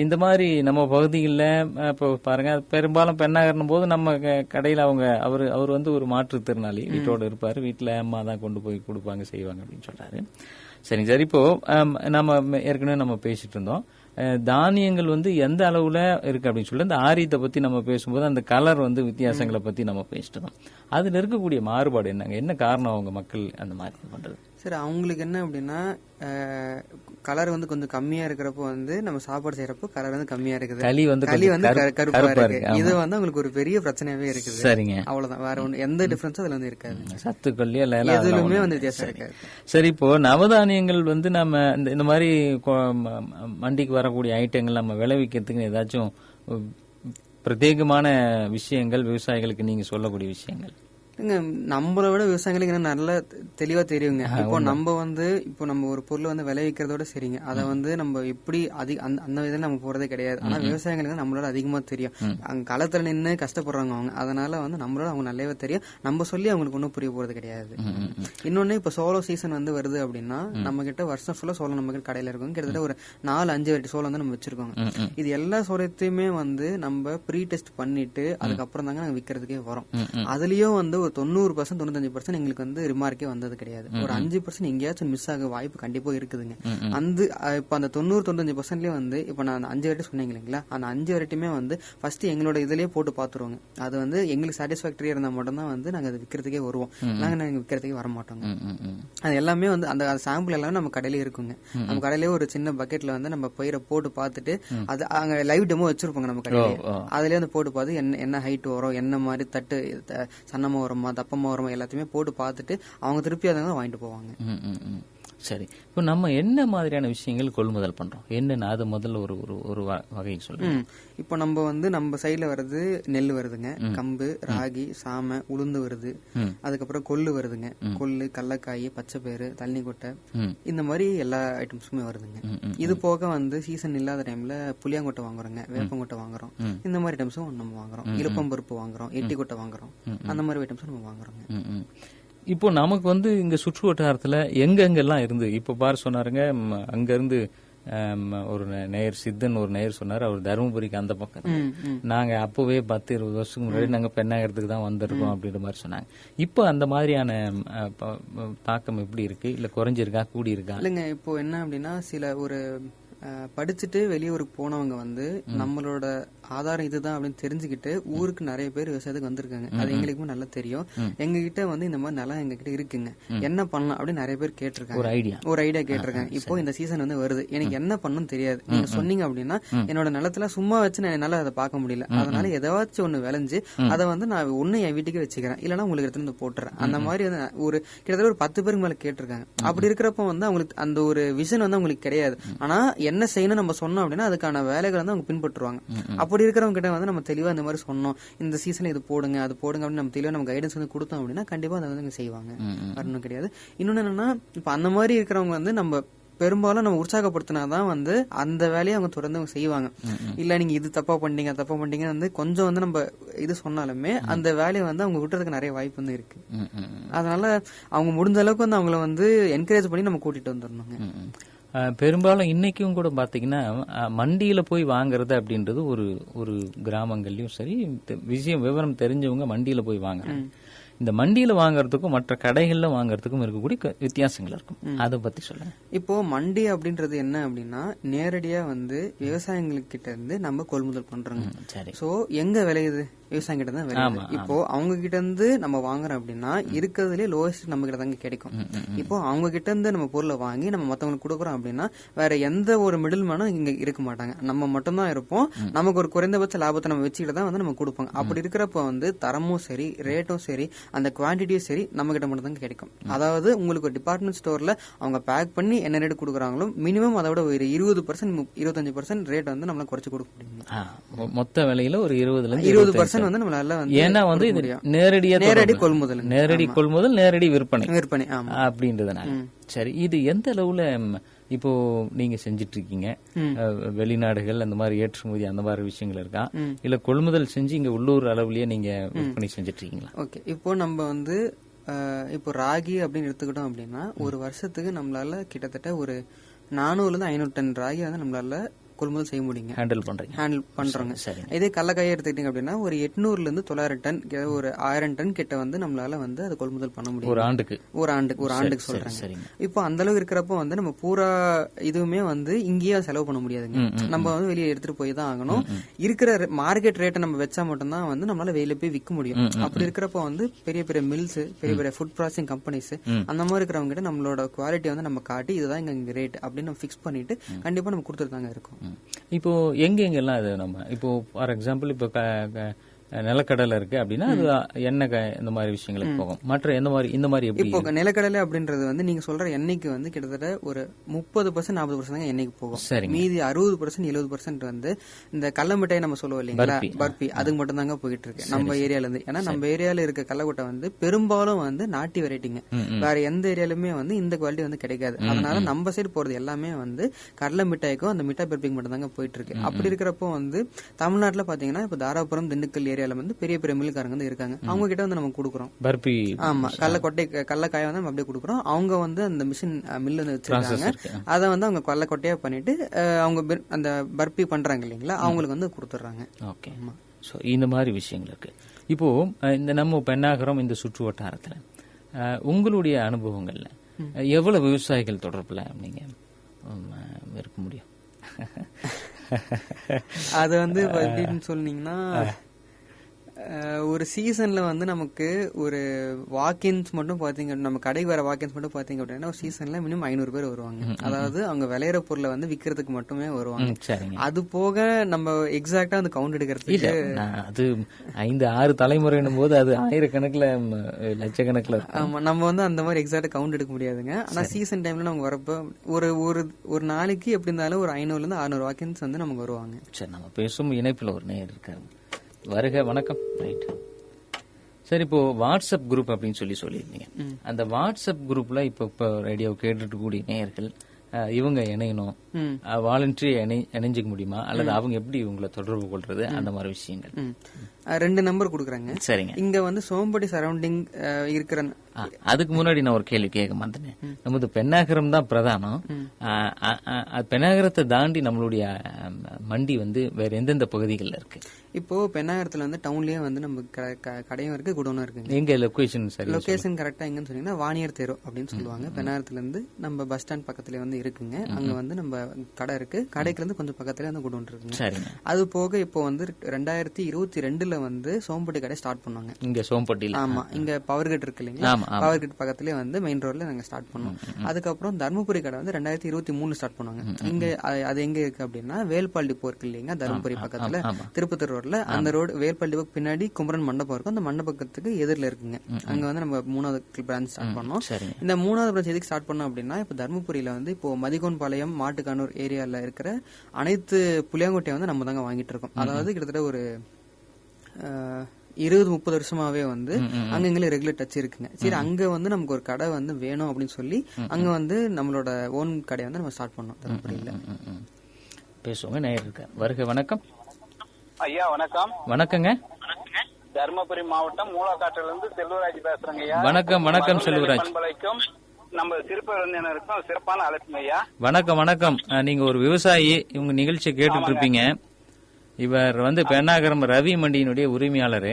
இந்த மாதிரி நம்ம பகுதிகளில் இப்போ பாருங்க, பெரும்பாலும் பெண்ணாகரணும் போது நம்ம கடையில் அவர் வந்து ஒரு மாற்றுத்திறனாளி வீட்டோட இருப்பாரு, வீட்டில் அம்மா தான் கொண்டு போய் கொடுப்பாங்க, செய்வாங்க அப்படின்னு சொல்றாரு. சரிங்க சார், இப்போ நம்ம ஏற்கனவே நம்ம பேசிட்டு இருந்தோம், தானியங்கள் வந்து எந்த அளவுல இருக்கு அப்படின்னு சொல்லி அந்த ஆரியத்தை பத்தி நம்ம பேசும்போது அந்த கலர் வந்து வித்தியாசங்களை பத்தி நம்ம பேசிட்டு இருந்தோம். அதுல இருக்கக்கூடிய மாறுபாடு என்னங்க? என்ன காரணம் அவங்க மக்கள் அந்த மாதிரி பண்றது? சரி, அவங்களுக்கு என்ன அப்படின்னா, கலர் வந்து கொஞ்சம் கம்மியா இருக்கிறப்போ வந்து நம்ம சாப்பாடு செய்யறப்போ கலர் வந்து கம்மியா இருக்குது, களி வந்து கருப்பா இருக்கு. இது வந்து அவங்களுக்கு ஒரு பெரிய பிரச்சனையாவே இருக்குது. சரிங்க, அவ்வளவுதான், வேற ஒண்ணு எந்த டிஃபரன்ஸும் அதுல வந்து இருக்காது, சத்துக்கள்லயே எதுலுமே வந்து வித்தியாசம் இருக்காது. சரி, இப்போ நவதானியங்கள் வந்து நம்ம இந்த மாதிரி மண்டிக்கு வரக்கூடிய ஐட்டங்கள் நம்ம விளைவிக்கிறதுக்கு ஏதாச்சும் பிரத்யேகமான விஷயங்கள் விவசாயிகளுக்கு நீங்க சொல்லக்கூடிய விஷயங்கள்? நம்மளை விட விவசாயிகளுக்கு என்ன நல்லா தெளிவா தெரியுங்க. இப்போ நம்ம ஒரு பொருளை வந்து விளைவிக்கிறதோட சரிங்க, அதை வந்து நம்ம எப்படி அந்த விதம் நம்ம போறதே கிடையாது. ஆனா விவசாயிகளுக்கு நம்மளோட அதிகமா தெரியும், அங்க களத்துல நின்று கஷ்டப்படுறாங்க அவங்க, அதனால வந்து நம்மளோட அவங்க நல்லாவே தெரியும். நம்ம சொல்லி அவங்களுக்கு ஒன்றும் புரிய போறது கிடையாது. இன்னொன்னு, இப்ப சோளம் சீசன் வந்து வருது அப்படின்னா நம்ம கிட்ட வருஷம் ஃபுல்லா சோளம் நம்ம கிட்ட கடையில இருக்கும். கிட்டத்தட்ட ஒரு 4-5 வெரைட்டி சோளம் வந்து நம்ம வச்சிருக்கோம். இது எல்லா சோளத்தையுமே வந்து நம்ம ப்ரீ டெஸ்ட் பண்ணிட்டு அதுக்கப்புறம் தாங்க நாங்க விற்கிறதுக்கே வரோம். அதுலயும் வந்து ஒரு ஒரு 90% 95% எங்களுக்கு வந்து ரிமார்க்கே வந்தது கிடையாது. ஒரு 5% எங்கேயாச்சும் மிஸ் ஆக வாய்ப்பு கண்டிப்பா இருக்குதுங்க. அந்த இப்ப அந்த 90-95%லயே வந்து இப்ப நான் 5 வெரைட்டி சொன்னீங்க இல்லைங்களா, அந்த 5 வெரைட்டியுமே வந்து ஃபர்ஸ்ட் எங்களோட இதுலயே போட்டு பாத்துருவோங்க. அது வந்து எங்களுக்கு சாட்டிஸ்பாக்டரியா இருந்தா மட்டும் தான் வந்து நாங்க அதை விற்கிறதுக்கே வருவோம். நாங்க விற்கிறதுக்கே வர மாட்டோங்க. அது எல்லாமே வந்து அந்த சாம்பிள் எல்லாமே நம்ம கடையில இருக்குங்க. நம்ம கடையிலேயே ஒரு சின்ன பக்கெட்ல வந்து நம்ம பயிரை போட்டு பார்த்துட்டு அது அங்க லைவ் டெமோ வச்சிருப்பாங்க நம்ம கடையில. அதுலயே வந்து போட்டு பார்த்து என்ன ஹைட் வரும், என்ன மாதிரி தட்டு சன்னமா வருமா தப்பமா வருமா எல்லாத்தையுமே போட்டு பார்த்துட்டு அவங்க திருப்பி அதை வாங்கிட்டு போவாங்க. சரி, இப்போ நம்ம என்ன மாதிரியான விஷயங்கள் கொள்முதல் பண்றோம், என்னன்னா அது முதல்ல ஒரு வகை சொல்லுங்க. இப்போ நம்ம வந்து நம்ம சைட்ல வருது நெல் வருதுங்க, கம்பு, ராகி, சாமை, உளுந்து வருது, அதுக்கப்புறம் கொள்ளு வருதுங்க, கொள்ளு, கடலக்காய், பச்சைப்பயிறு, தண்ணி கொட்டை, இந்த மாதிரி எல்லா ஐட்டம்ஸுமே வருதுங்க. இது போக வந்து சீசன் இல்லாத டைம்ல புளியாங்கொட்டை வாங்குறோங்க, வேப்பங்கொட்டை வாங்குறோம், இந்த மாதிரி ஐட்டம்ஸும் நம்ம வாங்குறோம், இழுப்பம்பருப்பு வாங்குறோம், எட்டி கொட்டை வாங்குறோம், அந்த மாதிரி ஐட்டம்ஸும் நம்ம வாங்குறோங்க. இப்போ நமக்கு வந்து இங்க சுற்று வட்டாரத்துல எங்கெங்கெல்லாம் இருந்து இப்போ பாரு சொன்னாருங்க, அங்க இருந்து ஒரு நேயர் சித்தன் ஒரு நேயர் சொன்னாரு, அவர் தருமபுரிக்கு அந்த பக்கம். நாங்க அப்பவே 10-20 வருஷத்துக்கு முன்னாடி நாங்க பெண்ணாகிறதுக்கு தான் வந்திருக்கோம் அப்படின்ற மாதிரி சொன்னாங்க. இப்போ அந்த மாதிரியான தாக்கம் எப்படி இருக்கு, இல்ல குறைஞ்சிருக்கா கூடி இருக்கா? இல்லைங்க, இப்போ என்ன அப்படின்னா சில ஒரு படிச்சுட்டு வெளியூருக்கு போனவங்க வந்து நம்மளோட ஆதாரம் இதுதான் அப்படின்னு தெரிஞ்சுக்கிட்டு ஊருக்கு நிறைய பேர் விவசாயத்துக்கு வந்திருக்காங்க. அது எங்களுக்குமே நல்லா தெரியும். எங்க கிட்ட வந்து இந்த மாதிரி நிலம் எங்க கிட்ட இருக்குங்க, என்ன பண்ணலாம் அப்படின்னு நிறைய பேர் கேட்டிருக்காங்க. ஒரு ஐடியா கேட்டிருக்காங்க. இப்போ இந்த சீசன் வந்து வருது, எனக்கு என்ன பண்ணணும்னு தெரியாது, நீங்க சொன்னீங்க அப்படின்னா என்னோட நிலத்துல சும்மா வச்சு நான் என்னால அதை பார்க்க முடியல, அதனால ஏதாச்சும் ஒண்ணு விளைஞ்சு அதை வந்து நான் ஒண்ணு என் வீட்டுக்கு வச்சுக்கிறேன், இல்லைன்னா உங்களுக்கு எடுத்து வந்து போட்டுறேன். அந்த மாதிரி வந்து ஒரு கிட்டத்தட்ட ஒரு 10 பேருக்கு மேல கேட்டிருக்காங்க. அப்படி இருக்கிறப்ப வந்து அவங்களுக்கு அந்த ஒரு விஷன் வந்து அவங்களுக்கு கிடையாது. ஆனா என்ன செய்யணும் நம்ம சொன்னோம் அப்படின்னா அதுக்கான வேலைகளை வந்து அவங்க பின்பற்றுவாங்க. அப்படி இருக்கிறவங்க கிட்ட வந்து நம்ம தெளிவா இந்த மாதிரி சொன்னோம், இந்த சீசன்ல இது போடுங்க அது போடுங்க அப்படின்னு நம்ம தெளிவா நம்ம கைடன்ஸ் வந்து கொடுத்தோம் அப்படின்னா கண்டிப்பா அதை வந்து செய்வாங்க. வரணும் கிடையாது. இன்னொன்னு என்னன்னா, இப்ப அந்த மாதிரி இருக்கிறவங்க வந்து நம்ம பெரும்பாலும் நம்ம உற்சாகப்படுத்தினாதான் வந்து அந்த வேலையை அவங்க தொடர்ந்து அவங்க செய்வாங்க. இல்ல நீங்க இது தப்பா பண்ணீங்க வந்து கொஞ்சம் வந்து நம்ம இது சொன்னாலுமே அந்த வேலையை வந்து அவங்க விட்டுறதுக்கு நிறைய வாய்ப்பு வந்து இருக்கு. அதனால அவங்க முடிஞ்ச அளவுக்கு வந்து அவங்கள வந்து என்கரேஜ் பண்ணி நம்ம கூட்டிட்டு வந்துடணுங்க. பெரும்பாலும் இன்னைக்கும் கூட பாத்தீங்கன்னா மண்டியில போய் வாங்குறது அப்படின்றது ஒரு கிராமங்கள்லயும் சரி விவரம் தெரிஞ்சவங்க மண்டியில போய் வாங்குறாங்க. இந்த மண்டியில வாங்குறதுக்கும் மற்ற கடைகள்ல வாங்குறதுக்கும் இருக்கக்கூடிய வித்தியாசங்கள் இருக்கும், அதை பத்தி சொல்லுங்க. இப்போ மண்டி அப்படின்றது என்ன அப்படின்னா நேரடியா வந்து விவசாயிகளுக்கு கிட்ட இருந்து நம்ம கொள்முதல் பண்றோங்க. சோ எங்க விளையுது, விவசாயம் கிட்ட தான் விளையுது. இப்போ அவங்க கிட்ட இருந்து நம்ம வாங்குறோம் அப்படின்னா இருக்கிறதுலே லோவஸ்ட் நம்ம கிட்ட தாங்க கிடைக்கும். இப்போ அவங்க கிட்ட இருந்து நம்ம பொருளை வாங்கி நம்ம மத்தவங்களுக்கு கொடுக்குறோம் அப்படின்னா வேற எந்த ஒரு மிடில் மேனும் இங்க இருக்க மாட்டாங்க, நம்ம மட்டும் தான் இருப்போம். நமக்கு ஒரு குறைந்தபட்ச லாபத்தை நம்ம வச்சுக்கிட்டு தான் வந்து நம்ம கொடுப்பாங்க. அப்படி இருக்கிறப்ப வந்து தரமும் சரி ரேட்டும் சரி அந்த குவான்டிட்டியும் சரி நம்ம கிட்ட மட்டும் தான் கிடைக்கும். அதாவது உங்களுக்கு ஒரு டிபார்ட்மெண்ட் ஸ்டோர்ல அவங்க பேக் பண்ணி என்ன ரேட் கொடுக்குறாங்களோ மினிமம் அதை விட ஒரு 20% 25% ரேட் வந்து நம்மளால குறைச்சு கொடுக்க முடியும். மொத்த விலையில ஒரு 20% வந்து நம்மளால வந்து, ஏன்னா வந்து நேரடி கொள்முதல் நேரடி விற்பனை அப்படின்றதுனால. சரி, இது எந்த அளவுல இப்போ நீங்க செஞ்சிட்டு இருக்கீங்க? வெளிநாடுகள் அந்த மாதிரி ஏற்றுமதி அந்த மாதிரி விஷயங்கள் இருக்கா, இல்ல கொள்முதல் செஞ்சு இங்க உள்ளூர் அளவுலயே நீங்க விற்பனை செஞ்சிட்டு இருக்கீங்களா? ஓகே, இப்போ நம்ம வந்து இப்போ ராகி அப்படின்னு எடுத்துக்கிட்டோம் அப்படின்னா ஒரு வருஷத்துக்கு நம்மளால கிட்டத்தட்ட ஒரு 400-500 டன் ராகி வந்து நம்மளால கொள்முதல் செய்ய முடியுங்க. ஹேண்டில் பண்றோங்க. இதே கடலக்காயை எடுத்துக்கிட்டீங்க அப்படின்னா ஒரு 800-900 டன் ஒரு 1000 டன் கிட்ட வந்து நம்மளால வந்து அதை கொள்முதல் பண்ண முடியும் ஒரு ஆண்டுக்கு சொல்றேன். இப்போ அந்த அளவு இருக்கிறப்ப வந்து நம்ம பூரா இதுவுமே வந்து இங்கேயே செலவு பண்ண முடியாதுங்க. நம்ம வந்து வெளியே எடுத்துட்டு போய் தான் ஆகணும். இருக்கிற மார்க்கெட் ரேட்டை நம்ம வச்சா மட்டும்தான் வந்து நம்மளால வெளியில போய் விற்க முடியும். அப்படி இருக்கிறப்ப வந்து பெரிய பெரிய மில்ஸ், பெரிய பெரிய ஃபுட் ப்ராசஸிங் கம்பெனிஸ் அந்த மாதிரி இருக்கிறவங்க கிட்ட நம்மளோட குவாலிட்டி வந்து நம்ம காட்டி இதுதான் இங்க ரேட் அப்படின்னு நம்ம ஃபிக்ஸ் பண்ணிட்டு கண்டிப்பா நம்ம கொடுத்துட்டு தாங்க இருக்கோம். இப்போ எங்கெங்கெல்லாம் அது நம்ம இப்போ ஃபார் எக்ஸாம்பிள் இப்போ நிலக்கடலை இருக்கு அப்படின்னா அது எண்ணெய் இந்த மாதிரி விஷயங்களுக்கு போகும். மற்ற இந்த மாதிரி இப்போ நிலக்கடலை அப்படின்றது வந்து நீங்க சொல்ற எண்ணெய்க்கு வந்து கிட்டத்தட்ட ஒரு 30% 40% எண்ணெய்க்கு போகும். மீதி 60% 70% வந்து இந்த கடல மிட்டாய் நம்ம சொல்லுவோம் இல்லைங்களா, பர்பி, அதுக்கு மட்டும் தாங்க போயிட்டு இருக்கு நம்ம ஏரியால இருந்து. ஏன்னா நம்ம ஏரியால இருக்க கடலக்கொட்டை வந்து பெரும்பாலும் வந்து நாட்டி வெரைட்டிங்க, வேற எந்த ஏரியாலுமே வந்து இந்த குவாலிட்டி வந்து கிடைக்காது. அதனால நம்ம சைடு போறது எல்லாமே வந்து கடல மிட்டாய்க்கும் அந்த மிட்டாய் பர்பிக்கு மட்டும் தாங்க போயிட்டு இருக்கு. அப்படி இருக்கிறப்போ வந்து தமிழ்நாட்டுல பாத்தீங்கன்னா இப்ப தாராபுரம், திண்டுக்கல் ஏரியால வந்து பெரிய பெரிய மில்லுக்காரங்க வந்து இருக்காங்க. அவங்க கிட்ட வந்து நம்ம கொடுக்குறோம் பர்பி. ஆமா, கடலக்காயை வந்து நம்ம அப்படியே கொடுக்குறோம். அவங்க வந்து அந்த மிஷின் மில் வந்து வச்சிருக்காங்க. அதை வந்து அவங்க கடலக்கொட்டையா பண்ணிட்டு அவங்க அந்த பர்பி பண்றாங்க இல்லைங்களா, அவங்களுக்கு வந்து கொடுத்துட்றாங்க. ஓகே, ஸோ இந்த மாதிரி விஷயங்கள் இருக்கு. இப்போ இந்த நம்ம பெண்ணாகரம் இந்த சுற்று வட்டாரத்துல உங்களுடைய அனுபவங்கள்ல எவ்வளவு விவசாயிகள் தொடர்புல நீங்க இருக்க முடியும்? அது வந்து எப்படின்னு சொன்னீங்கன்னா, ஒரு சீசன்ல வந்து நமக்கு ஒரு வாக்கின்ஸ் மட்டும் பாத்தீங்க, நம்ம கடைக்கு வர வாக்கின்ஸ் மட்டும் பாத்தீங்க அப்படின்னா ஒரு சீசன்ல மினிமம் 500 பேர் வருவாங்க. அதாவது அவங்க விளையிற பொருளை வந்து விக்கிறதுக்கு மட்டுமே வருவாங்க. அது போக நம்ம எக்ஸாக்டா அந்த கவுண்ட் எடுக்கிறதுக்கு அது 5-6 தலைமுறைன்னும் போது அது ஆயிரக்கணக்கில் லட்சக்கணக்கில். ஆமா, நம்ம வந்து அந்த மாதிரி எக்ஸாக்டா கவுண்ட் எடுக்க முடியாதுங்க. ஆனா சீசன் டைம்ல நமக்கு வரப்ப ஒரு நாளைக்கு எப்படி இருந்தாலும் ஒரு 500 இருந்து 600 வாக்கின்ஸ் வந்து நமக்கு வருவாங்க. சரி, நம்ம பேசும் இணைப்புல ஒரு நேயர் இருக்காரு. வருக, வணக்கம். ரைட், சரி. இப்போ வாட்ஸ்அப் குரூப் அப்படின்னு சொல்லியிருந்தீங்க. அந்த வாட்ஸ்அப் குரூப்ல இப்போ ரேடியோ கேட்டுட்டு கூடிய நேயர்கள் இவங்க இணையணும், வாலண்டரி இணைஞ்சிக்க முடியுமா, அல்லது அவங்க எப்படி உங்களை தொடர்பு கொள்றது, அந்த மாதிரி விஷயங்கள்? 2 நம்பர் கொடுக்குறாங்க. சரிங்க. இங்க வந்து சோம்படி சரௌண்டிங் இருக்கிற, அதுக்கு முன்னாடி நான் ஒரு கேள்வி கேட்க மாட்டேன். நமது பெண்ணாகரம் தான் பிரதானம். பெண்ணாகரத்தை தாண்டி நம்மளுடைய மண்டி வந்து வேற எந்தெந்த பகுதிகளில் இருக்கு? இப்போ பெண்ணாகரத்துல வந்து டவுன்லயே வந்து நம்ம கடையும் இருக்கு, குடோனும் இருக்கு. எங்க லொகேஷன்? சரி, லொகேஷன் கரெக்டா எங்கன்னு சொன்னீங்கன்னா வாணியர் தெரு அப்படின்னு சொல்லுவாங்க. பெண்ணாகரத்துல இருந்து நம்ம பஸ் ஸ்டாண்ட் பக்கத்துல வந்து இருக்குங்க. அங்க வந்து நம்ம கடை இருக்கு. கடைக்குல இருந்து கொஞ்சம் பக்கத்துல வந்து குடோன் இருக்குங்க. அது போக இப்போ வந்து 2022 வந்து சோம்பட்டி கடை ஸ்டார்ட் பண்ணாங்க இங்க சோம்பட்டியில. ஆமா, இங்க பவர் கட் இருக்கு இல்லைங்களா, பவர் கட் பக்கத்துலயே வந்து மெயின் ரோட்ல நாங்க ஸ்டார்ட் பண்ணோம். அதுக்கப்புறம் தர்மபுரி கடை வந்து 2023 ஸ்டார்ட் பண்ணுவாங்க. இங்க அது எங்க இருக்கு அப்படின்னா வேல்பால் டிப்போ இருக்கு இல்லைங்க, தர்மபுரி பக்கத்துல திருப்பத்தூர் ரோட்ல. அந்த ரோடு வேல்பால் டிப்போ பின்னாடி குமரன் மண்டபம் இருக்கும். அந்த மண்டபத்துக்கு எதிரில் இருக்குங்க. அங்க வந்து நம்ம 3வது பிரான்ச் ஸ்டார்ட் பண்ணோம். இந்த 3வது பிரான்ச் எதுக்கு ஸ்டார்ட் பண்ணோம் அப்படின்னா, இப்போ தர்மபுரியில வந்து இப்போ மதிகோன்பாளையம், மாட்டுக்கானூர் ஏரியால இருக்கிற அனைத்து புளியாங்கொட்டையை வந்து நம்ம தாங்க வாங்கிட்டு இருக்கோம். அதாவது கிட்டத்தட்ட ஒரு 20-30 வருஷமாவே வந்து அங்கங்களே ரெகுலர் டச் இருக்குங்க. சரி, அங்க வந்து நமக்கு ஒரு கடை வந்து வேணும் அப்படின்னு சொல்லி அங்க வந்து நம்மளோட ஓன் கடையை வந்து நம்ம ஸ்டார்ட் பண்ணோம் தர்மபுரியில. பேசுவாங்க நேயர் இருக்க. வருக, வணக்கம். ஐயா வணக்கம். வணக்கங்க. தர்மபுரி மாவட்டம் மூலக்காட்டில இருந்து செல்வராஜ் பேசுறேங்க ஐயா. வணக்கம். வணக்கம் செல்வராஜ். நம்ம சிறப்பு சிறப்பான அழைப்புங்க ஐயா. வணக்கம். வணக்கம். நீங்க ஒரு விவசாயி, உங்க நிகழ்ச்சியை கேட்டுட்டு இருப்பீங்க. இவர் வந்து பெண்ணாகரம் ரவி மண்டியினுடைய உரிமையாளரு.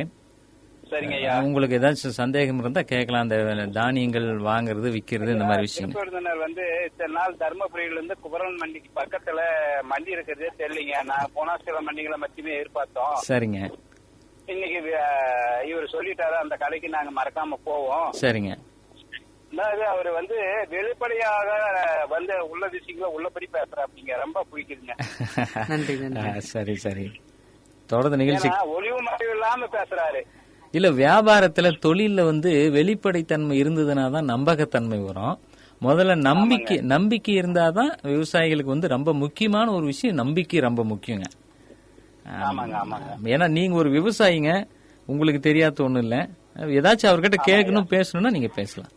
சரிங்க ஐயா. உங்களுக்கு ஏதாச்சும் சந்தேகம் இருந்தா கேட்கலாம். அந்த தானியங்கள் வாங்குறது, விக்கிறது, இந்த மாதிரி விஷயம். விருந்தினர் வந்து இத்தனை நாள் தர்மபுரியில இருந்து குபரன் மண்டிக்கு பக்கத்துல மண்டி இருக்கிறதே தெரியலீங்க. நான் போனா சில மண்டிகளை மட்டுமே எதிர்பார்த்தோம். சரிங்க. இன்னைக்கு இவர் சொல்லிட்டாரு, அந்த கடைக்கு நாங்க மறக்காம போவோம். சரிங்க. அவர் வந்து வெளிப்படையாக வந்து உள்ள விஷயங்கள உள்ளபடி பேசுற அப்படிங்க, ரொம்ப பிடிக்குதுங்க. நன்றி. சரி சரி, தொடர்ந்து நிகழ்ச்சி. ஒளிவு மறைவு இல்லாம பேசுறாரு. இல்ல, வியாபாரத்துல தொழில வந்து வெளிப்படைத்தன்மை இருந்ததுனாதான் நம்பகத்தன்மை வரும். முதல்ல நம்பிக்கை இருந்தாதான் விவசாயிகளுக்கு வந்து ரொம்ப முக்கியமான ஒரு விஷயம். நம்பிக்கை ரொம்ப முக்கியங்க. ஏன்னா நீங்க ஒரு விவசாயிங்க, உங்களுக்கு தெரியாத ஒண்ணு இல்ல. ஏதாச்சும் அவர்கிட்ட கேட்கணும், பேசணும்னா நீங்க பேசலாம்.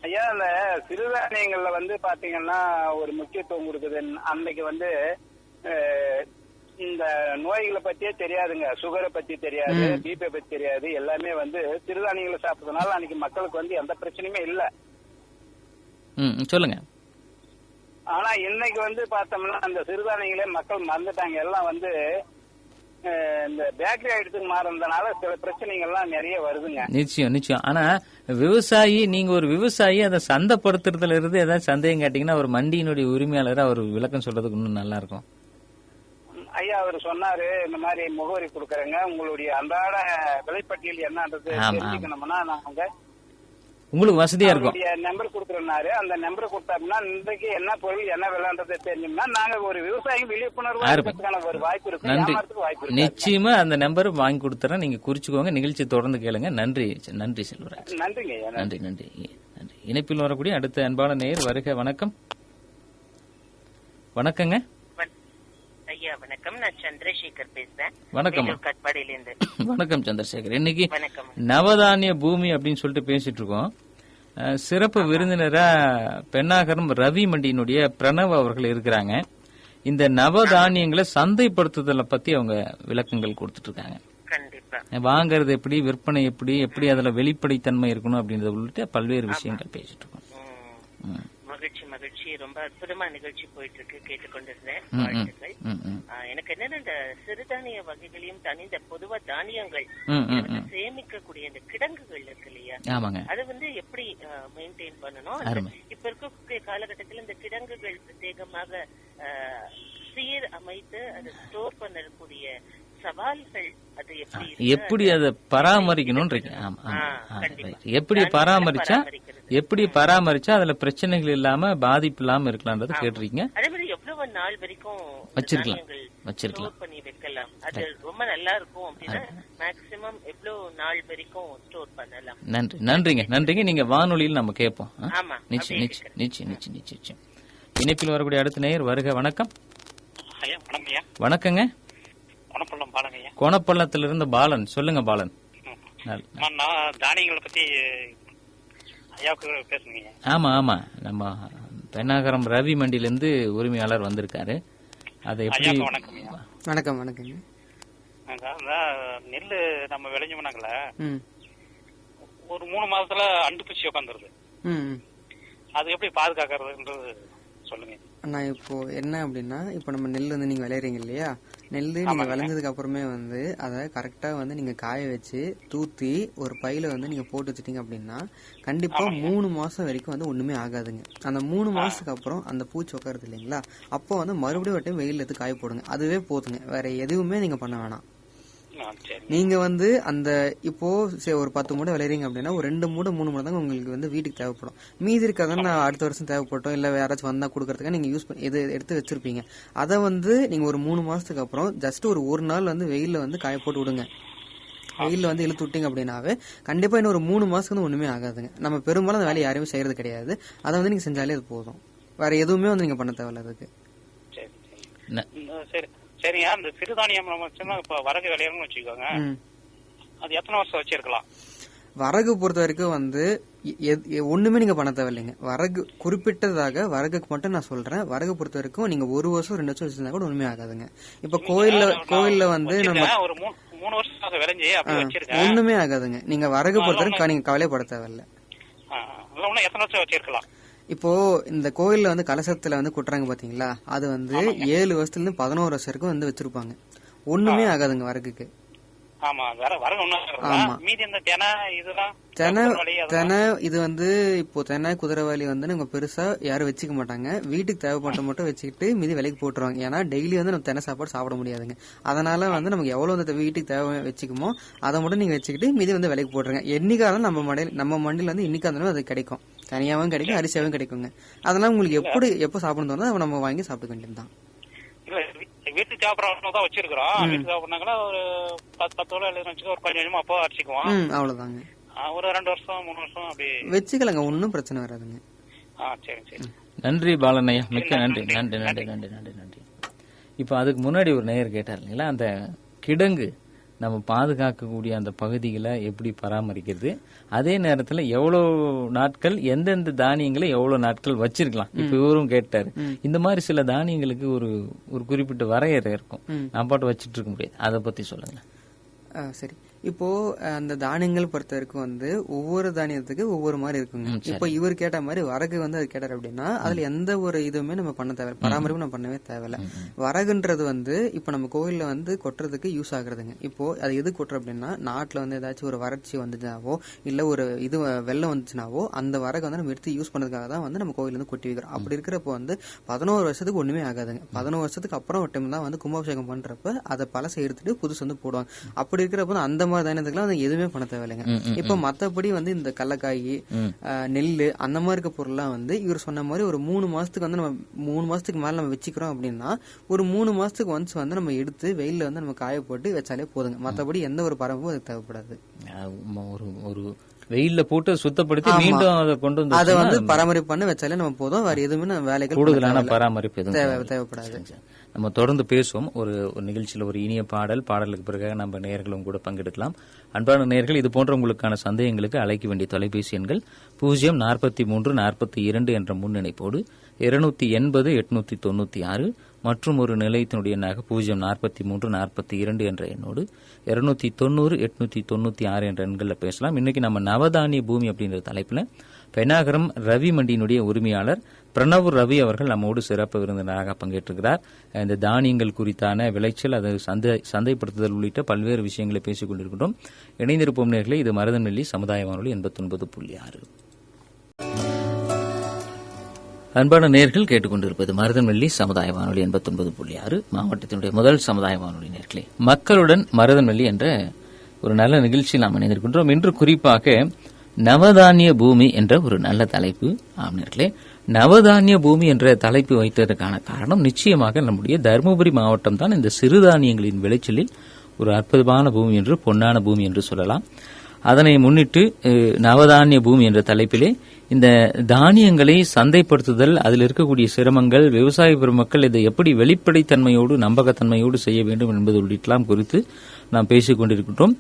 ஐயா, இந்த சிறுதானியங்கள்ல வந்து பாத்தீங்கன்னா ஒரு முக்கியத்துவம் கொடுக்குது. அன்னைக்கு வந்து இந்த நோய்களை பத்தியே தெரியாதுங்க. சுகரை பத்தி தெரியாது, பிபி பத்தி தெரியாது. எல்லாமே வந்து சிறுதானியங்களை சாப்பிட்டதுனால அன்னைக்கு மக்களுக்கு வந்து எந்த பிரச்சனையுமே இல்ல. சொல்லுங்க. ஆனா இன்னைக்கு வந்து பார்த்தோம்னா அந்த சிறுதானியங்களே மக்கள் மறந்துட்டாங்க. எல்லாம் வந்து இந்த பேக்கரி ஐட்டத்துக்கு மாறதுனால சில பிரச்சனைகள்லாம் நிறைய வருதுங்க. நிச்சயம். ஆனா விவசாயி, நீங்க ஒரு விவசாயி, அதை சந்தைப்படுத்துறதுல இருந்து ஏதாவது சந்தேகம் கேட்டீங்கன்னா ஒரு மண்டியினுடைய உரிமையாளர் அவர் விளக்கம் சொல்றதுக்கு இன்னும் நல்லா இருக்கும். ஐயா, அவர் சொன்னாரு, இந்த மாதிரி முகவரி கொடுக்கறேங்க, உங்களுடைய அன்றாட விலைப்பட்டியல் என்னன்றது தெரிஞ்சுக்கணும்னா நாங்க உங்களுக்கு வசதியா இருக்கும். நம்பர் கொடுத்துருந்தாரு. அந்த நம்பர் கொடுத்தாருன்னா இன்றைக்கு என்ன பொருள் என்ன விளையாண்டதை தெரிஞ்சோம்னா நாங்க ஒரு விவசாயி விழிப்புணர்வு ஒரு வாய்ப்பு இருக்கு. நன்றி. நிச்சயமா அந்த நம்பர் வாங்கி கொடுத்துறேன், நீங்க குறிச்சுக்கோங்க. நிகழ்ச்சி தொடர்ந்து கேளுங்க. நன்றி செல்வராஜ். நன்றிங்க. நன்றி. இணைப்பில் வரக்கூடிய அடுத்த அன்பான நேயர். வருக, வணக்கம். வணக்கங்க. ஐயா வணக்கம், நான் சந்திரசேகர் பேசுறேன். வணக்கம். கட்பாடியிலிருந்து. வணக்கம் சந்திரசேகர். இன்னைக்கு நவதானிய பூமி அப்படின்னு சொல்லிட்டு பேசிட்டு இருக்கோம். சிறப்பு விருந்தினரா பெண்ணாகரம் ரவி மண்டியினுடைய பிரணவ் அவர்கள் இருக்கிறாங்க. இந்த நவதானியங்களை சந்தைப்படுத்துதலை பத்தி அவங்க விளக்கங்கள் கொடுத்துட்டு இருக்காங்க. கண்டிப்பா. வாங்கறது எப்படி, விற்பனை எப்படி அதுல வெளிப்படைத்தன்மை இருக்கணும் அப்படின்றத உள்ளிட்ட பல்வேறு விஷயங்கள் பேசிட்டு இருக்கோம். மகிழ்ச்சி மகிழ்ச்சி. ரொம்ப அற்புதமா நிகழ்ச்சி போயிட்டு இருக்கு, கேட்டுக்கொண்டிருந்தேன். வாழ்த்துக்கள். எனக்கு என்னன்னா இந்த சிறுதானிய வகைகளையும் தனி இந்த பொதுவா தானியங்கள் சேமிக்கக்கூடிய இந்த கிடங்குகள் இருக்கு இல்லையா, அது வந்து எப்படி மெயின்டைன் பண்ணணும்? இப்ப இருக்கக்கூடிய காலகட்டத்தில் இந்த கிடங்குகள் பிரத்யேகமாக சீர் அமைத்து அதை ஸ்டோர் பண்ணக்கூடிய சவால்கள் அது எப்படி அதை பராமரிக்கணும், எப்படி பராமரிச்சா அதுல பிரச்சனைகள் இல்லாம பாதிப்பு இல்லாம இருக்கலாம்ன்றது கேட்டிருக்கீங்க. அதே மாதிரி எவ்வளவு நாள் வரைக்கும் வச்சிருக்கலாம் பண்ணி வைக்கலாம், அது ரொம்ப நல்லா இருக்கும் அப்படின்னா மேக்சிமம் எவ்வளவு நாள் வரைக்கும் ஸ்டோர் பண்ணலாம்? நன்றிங்க. நீங்க வானொலியில் நம்ம கேட்போம். நிச்சயம். இணைப்பில் வரக்கூடிய அடுத்த நேயர் வருக. வணக்கம். வணக்கங்க. கோணப்பள்ளத்திலிருந்து பாலன். சொல்லுங்க பாலன். தானியங்களை பத்தி பேசுங்க. ஆமா நம்ம பெண்ணாகரம் ரவி மண்டியிலிருந்து உரிமையாளர் வந்திருக்காரு. அதை எப்படி? வணக்கம். நெல்லு நம்ம விளைஞ்சோம்னாங்கள ஒரு 3 மாதத்துல அண்டு பூச்சி உட்காந்துருது. அது எப்படி பாதுகாக்கிறதுன்றது சொல்லுங்க. நான் இப்போ என்ன அப்படின்னா, இப்போ நம்ம நெல் வந்து நீங்க விளையறீங்க இல்லையா, நெல் நீங்க விளைஞ்சதுக்கு அப்புறமே வந்து அதை கரெக்டா வந்து நீங்க காய வச்சு தூத்தி ஒரு பையில வந்து நீங்க போட்டு வச்சுட்டீங்க அப்படின்னா கண்டிப்பா 3 மாசம் வரைக்கும் வந்து ஒண்ணுமே ஆகாதுங்க. அந்த 3 மாசத்துக்கு அப்புறம் அந்த பூச்சி உட்காருது இல்லைங்களா, அப்போ வந்து மறுபடியும் ஒரு டைம் வெயில் எடுத்து காய போடுங்க. அதுவே போதுங்க, வேற எதுவுமே நீங்க பண்ண வேணாம். நீங்க வந்து அந்த இப்போ ஒரு 10 மூடை விளையறீங்க அப்படின்னா ஒரு 2 மூடை 3 மூடை தான் உங்களுக்கு வந்து வீட்டுக்கு தேவைப்படும். மீதி இருக்காதான் நான் அடுத்த வருஷம் தேவைப்பட்டோம் இல்ல யாராச்சும் வந்தா கொடுக்கறதுக்காக நீங்க யூஸ் பண்ணி எடுத்து வச்சிருப்பீங்க. அதை வந்து நீங்க ஒரு 3 மாசத்துக்கு அப்புறம் ஜஸ்ட் ஒரு நாள் வந்து வெயில வந்து காய போட்டு விடுங்க. வெயில வந்து இழுத்து விட்டீங்க அப்படின்னாவே கண்டிப்பா இன்னும் ஒரு 3 மாசத்துக்கு வந்து ஒண்ணுமே ஆகாதுங்க. நம்ம பெரும்பாலும் அந்த வேலையை யாரையுமே செய்யறது கிடையாது. அதை வந்து நீங்க செஞ்சாலே அது போதும், வேற எதுவுமே வந்து நீங்க பண்ண தேவையில்ல அதுக்கு. சரிங்க. அந்த சிறுதானியம் இப்ப வரகு விளையாடணும்னு வச்சுக்கோங்க, அது எத்தனை வருஷம் வச்சிருக்கலாம்? வரகு பொறுத்த வரைக்கும் வந்து ஒண்ணுமே நீங்க பண்ண தேவையில்லைங்க. வரகு குறிப்பிட்டதாக வரகுக்கு மட்டும் நான் சொல்றேன். வரகு பொறுத்த வரைக்கும் நீங்க 1 வருஷம் 2 வருஷம் வச்சிருந்தா கூட ஒண்ணுமே ஆகாதுங்க. இப்ப கோயில்ல வந்து நம்ம 3 வருஷம் விளைஞ்சி ஒண்ணுமே ஆகாதுங்க. நீங்க வரகு பொறுத்த வரைக்கும் நீங்க கவலைப்பட தேவையில்ல. எத்தனை வருஷம் வச்சிருக்கலாம்? இப்போ இந்த கோயில்ல வந்து கலசத்துல வந்து குட்டுறாங்க பாத்தீங்களா, அது வந்து 7 வருஷத்துல இருந்து 11 வருஷம் வரைக்கும் வந்து வச்சிருப்பாங்க. ஒண்ணுமே ஆகாதுங்க வரகுக்கு. தெனை இது வந்து இப்போ தெனை குதிரைவாளி வந்து நம்ம பெருசா யாரும் வச்சுக்க மாட்டாங்க. வீட்டுக்கு தேவைப்பட்ட மட்டும் வச்சுக்கிட்டு மீதி விலைக்கு போட்டுருவாங்க. ஏன்னா டெய்லி வந்து நம்ம தெனை சாப்பாடு சாப்பிட முடியாதுங்க. அதனால வந்து நமக்கு எவ்வளவு வந்து வீட்டுக்கு தேவை வச்சுக்குமோ அதை மட்டும் நீங்க வச்சுக்கிட்டு மீதி வந்து விலைக்கு போட்டுருங்க. என்னைக்காலும் நம்ம மண்டியில வந்து இன்னைக்கு அது கிடைக்கும், தனியாவும் கிடைக்கும், அரிசியாவும் கிடைக்குங்க. அதெல்லாம் உங்களுக்கு எப்ப சாப்பிடணும் தோணுதோ நம்ம வாங்கி சாப்பிட வேண்டியதுதான். வீட்டுக்கு சாப்பிடறவங்க வச்சிருக்கிறோம். வீட்டுக்கு சாப்பிடறாங்களா ஒரு 10 வச்சுக்கோ, ஒரு கொஞ்சமா அப்போ அரிசிக்குவோம். அவ்வளவுதாங்க. ஒரு 2 வருஷம் 3 வருஷம் அப்படி வச்சுக்கலங்க, ஒன்னும் பிரச்சனை வராதுங்க. சரி. நன்றி பாலனையா, மிக்க நன்றி. இப்ப அதுக்கு முன்னாடி ஒரு நேயர் கேட்டார் இல்லைங்களா, அந்த கிடங்கு நம்ம பாதுகாக்கக்கூடிய அந்த பகுதிகளை எப்படி பராமரிக்கிறது, அதே நேரத்துல எவ்வளவு நாட்கள் எந்தெந்த தானியங்களை எவ்வளவு நாட்கள் வச்சிருக்கலாம். இப்ப இவரும் கேட்டாரு. இந்த மாதிரி சில தானியங்களுக்கு ஒரு குறிப்பிட்ட வரையறை இருக்கும், நான் பாட்டு வச்சிட்டு இருக்க முடியாது. அதை பத்தி சொல்லுங்க. சரி, இப்போ அந்த தானியங்கள் பொறுத்த வரைக்கும் வந்து ஒவ்வொரு தானியத்துக்கு ஒவ்வொரு மாதிரி இருக்குங்க. இப்போ இவர் கேட்ட மாதிரி வரகு வந்து அது கேட்டார் அப்படின்னா அதுல எந்த ஒரு இதுவுமே நம்ம பண்ண தேவையில்ல, பராமரிப்பு நம்ம பண்ணவே தேவையில்ல. வரகுன்றது வந்து இப்போ நம்ம கோயில்ல வந்து கொட்டுறதுக்கு யூஸ் ஆகுறதுங்க. இப்போ அது எது கொட்டுற அப்படின்னா நாட்டுல வந்து ஏதாச்சும் ஒரு வறட்சி வந்துச்சுனாவோ இல்ல ஒரு இது வெள்ளம் வந்துச்சுனாவோ அந்த வரகு வந்து நம்ம எடுத்து யூஸ் பண்ணதுக்காக தான் வந்து நம்ம கோயில இருந்து கொட்டி வைக்கிறோம். அப்படி இருக்கிறப்போ வந்து 11 வருஷத்துக்கு ஒண்ணுமே ஆகாதுங்க. 11 வருஷத்துக்கு அப்புறம் ஒரு டைம் தான் வந்து கும்பாபிஷேகம் பண்றப்ப அதை பழசை எடுத்துட்டு புதுசு வந்து போடுவாங்க. அப்படி இருக்கிறப்ப அந்த மாதிரி தானியத்துக்குலாம் எதுவுமே பண்ண தேவையில்லைங்க. இப்ப மத்தபடி வந்து இந்த கடலக்காய், நெல்லு அந்த மாதிரி இருக்க பொருள்லாம் வந்து இவர் சொன்ன மாதிரி ஒரு 3 மாசத்துக்கு வந்து நம்ம 3 மாசத்துக்கு மேல நம்ம வச்சுக்கிறோம் அப்படின்னா ஒரு 3 மாசத்துக்கு ஒன்ஸ் வந்து நம்ம எடுத்து வெயில வந்து நம்ம காய போட்டு வச்சாலே போதுங்க. மத்தபடி எந்த ஒரு பராமரிப்பும் அதுக்கு தேவைப்படாது. ஒரு வெயில போட்டு சுத்தப்படுத்தி மீண்டும் அதை கொண்டு வந்து அதை வந்து பராமரிப்பு பண்ணி வச்சாலே நம்ம போதும். வேற எதுவுமே வேலைகள் கூடுதலான பராமரிப்பு தேவைப்படாது. நம்ம தொடர்ந்து பேசுவோம். ஒரு நிகழ்ச்சியில் ஒரு இனிய பாடலுக்கு பிறகு நம்ம நேயர்களும் கூட பங்கெடுக்கலாம். அன்பான நேயர்கள், இது போன்ற உங்களுக்கான சந்தேகங்களுக்கு அழைக்க வேண்டிய தொலைபேசி எண்கள் 04342 என்ற முன்னிணைப்போடு 280 896 மற்றும் ஒரு நிலையத்தினுடைய எண்ணாக 04342 என்ற எண்ணோடு 290 896 என்ற எண்களில் பேசலாம். இன்னைக்கு நம்ம நவதானிய பூமி அப்படின்ற தலைப்புல பென்னாகரம் ரவி மண்டியினுடைய உரிமையாளர் பிரணவ் ரவி அவர்கள் நம்மோடு சிறப்பு விருந்தினராக பங்கேற்றிருக்கிறார். இந்த தானியங்கள் குறித்தான விளைச்சல், அது சந்தைப்படுத்துதல் உள்ளிட்ட பல்வேறு விஷயங்களை பேசிக் கொண்டிருக்கின்றோம். இணைந்திருப்போம் நேயர்களே, இது மருதநெல்லி சமுதாய வானொலி 89.6. அன்பான நேயர்கள் கேட்டுக்கொண்டிருப்பது மருதநெல்லி சமுதாய வானொலி 89.6, மாவட்டத்தினுடைய முதல் சமுதாய வானொலி. நேயர்களே, மக்களுடன் மருதநெல்லி என்ற ஒரு நல்ல நிகழ்ச்சியில் நாம் இணைந்திருக்கின்றோம். இன்று குறிப்பாக நவதானிய பூமி என்ற ஒரு நல்ல தலைப்பு. ஆம்னர்களே, நவதானிய பூமி என்ற தலைப்பு வைத்ததற்கான காரணம் நிச்சயமாக நம்முடைய தருமபுரி மாவட்டம் தான் இந்த சிறுதானியங்களின் விளைச்சலில் ஒரு அற்புதமான பூமி என்று, பொன்னான பூமி என்று சொல்லலாம். அதனை முன்னிட்டு நவதானிய பூமி என்ற தலைப்பிலே இந்த தானியங்களை சந்தைப்படுத்துதல், அதில் இருக்கக்கூடிய சிரமங்கள், விவசாய பெருமக்கள் இதை எப்படி வெளிப்படைத்தன்மையோடு நம்பகத்தன்மையோடு செய்ய வேண்டும் என்பது உள்ளிட்டலாம் குறித்து நாம் பேசிக் கொண்டிருக்கின்றோம்.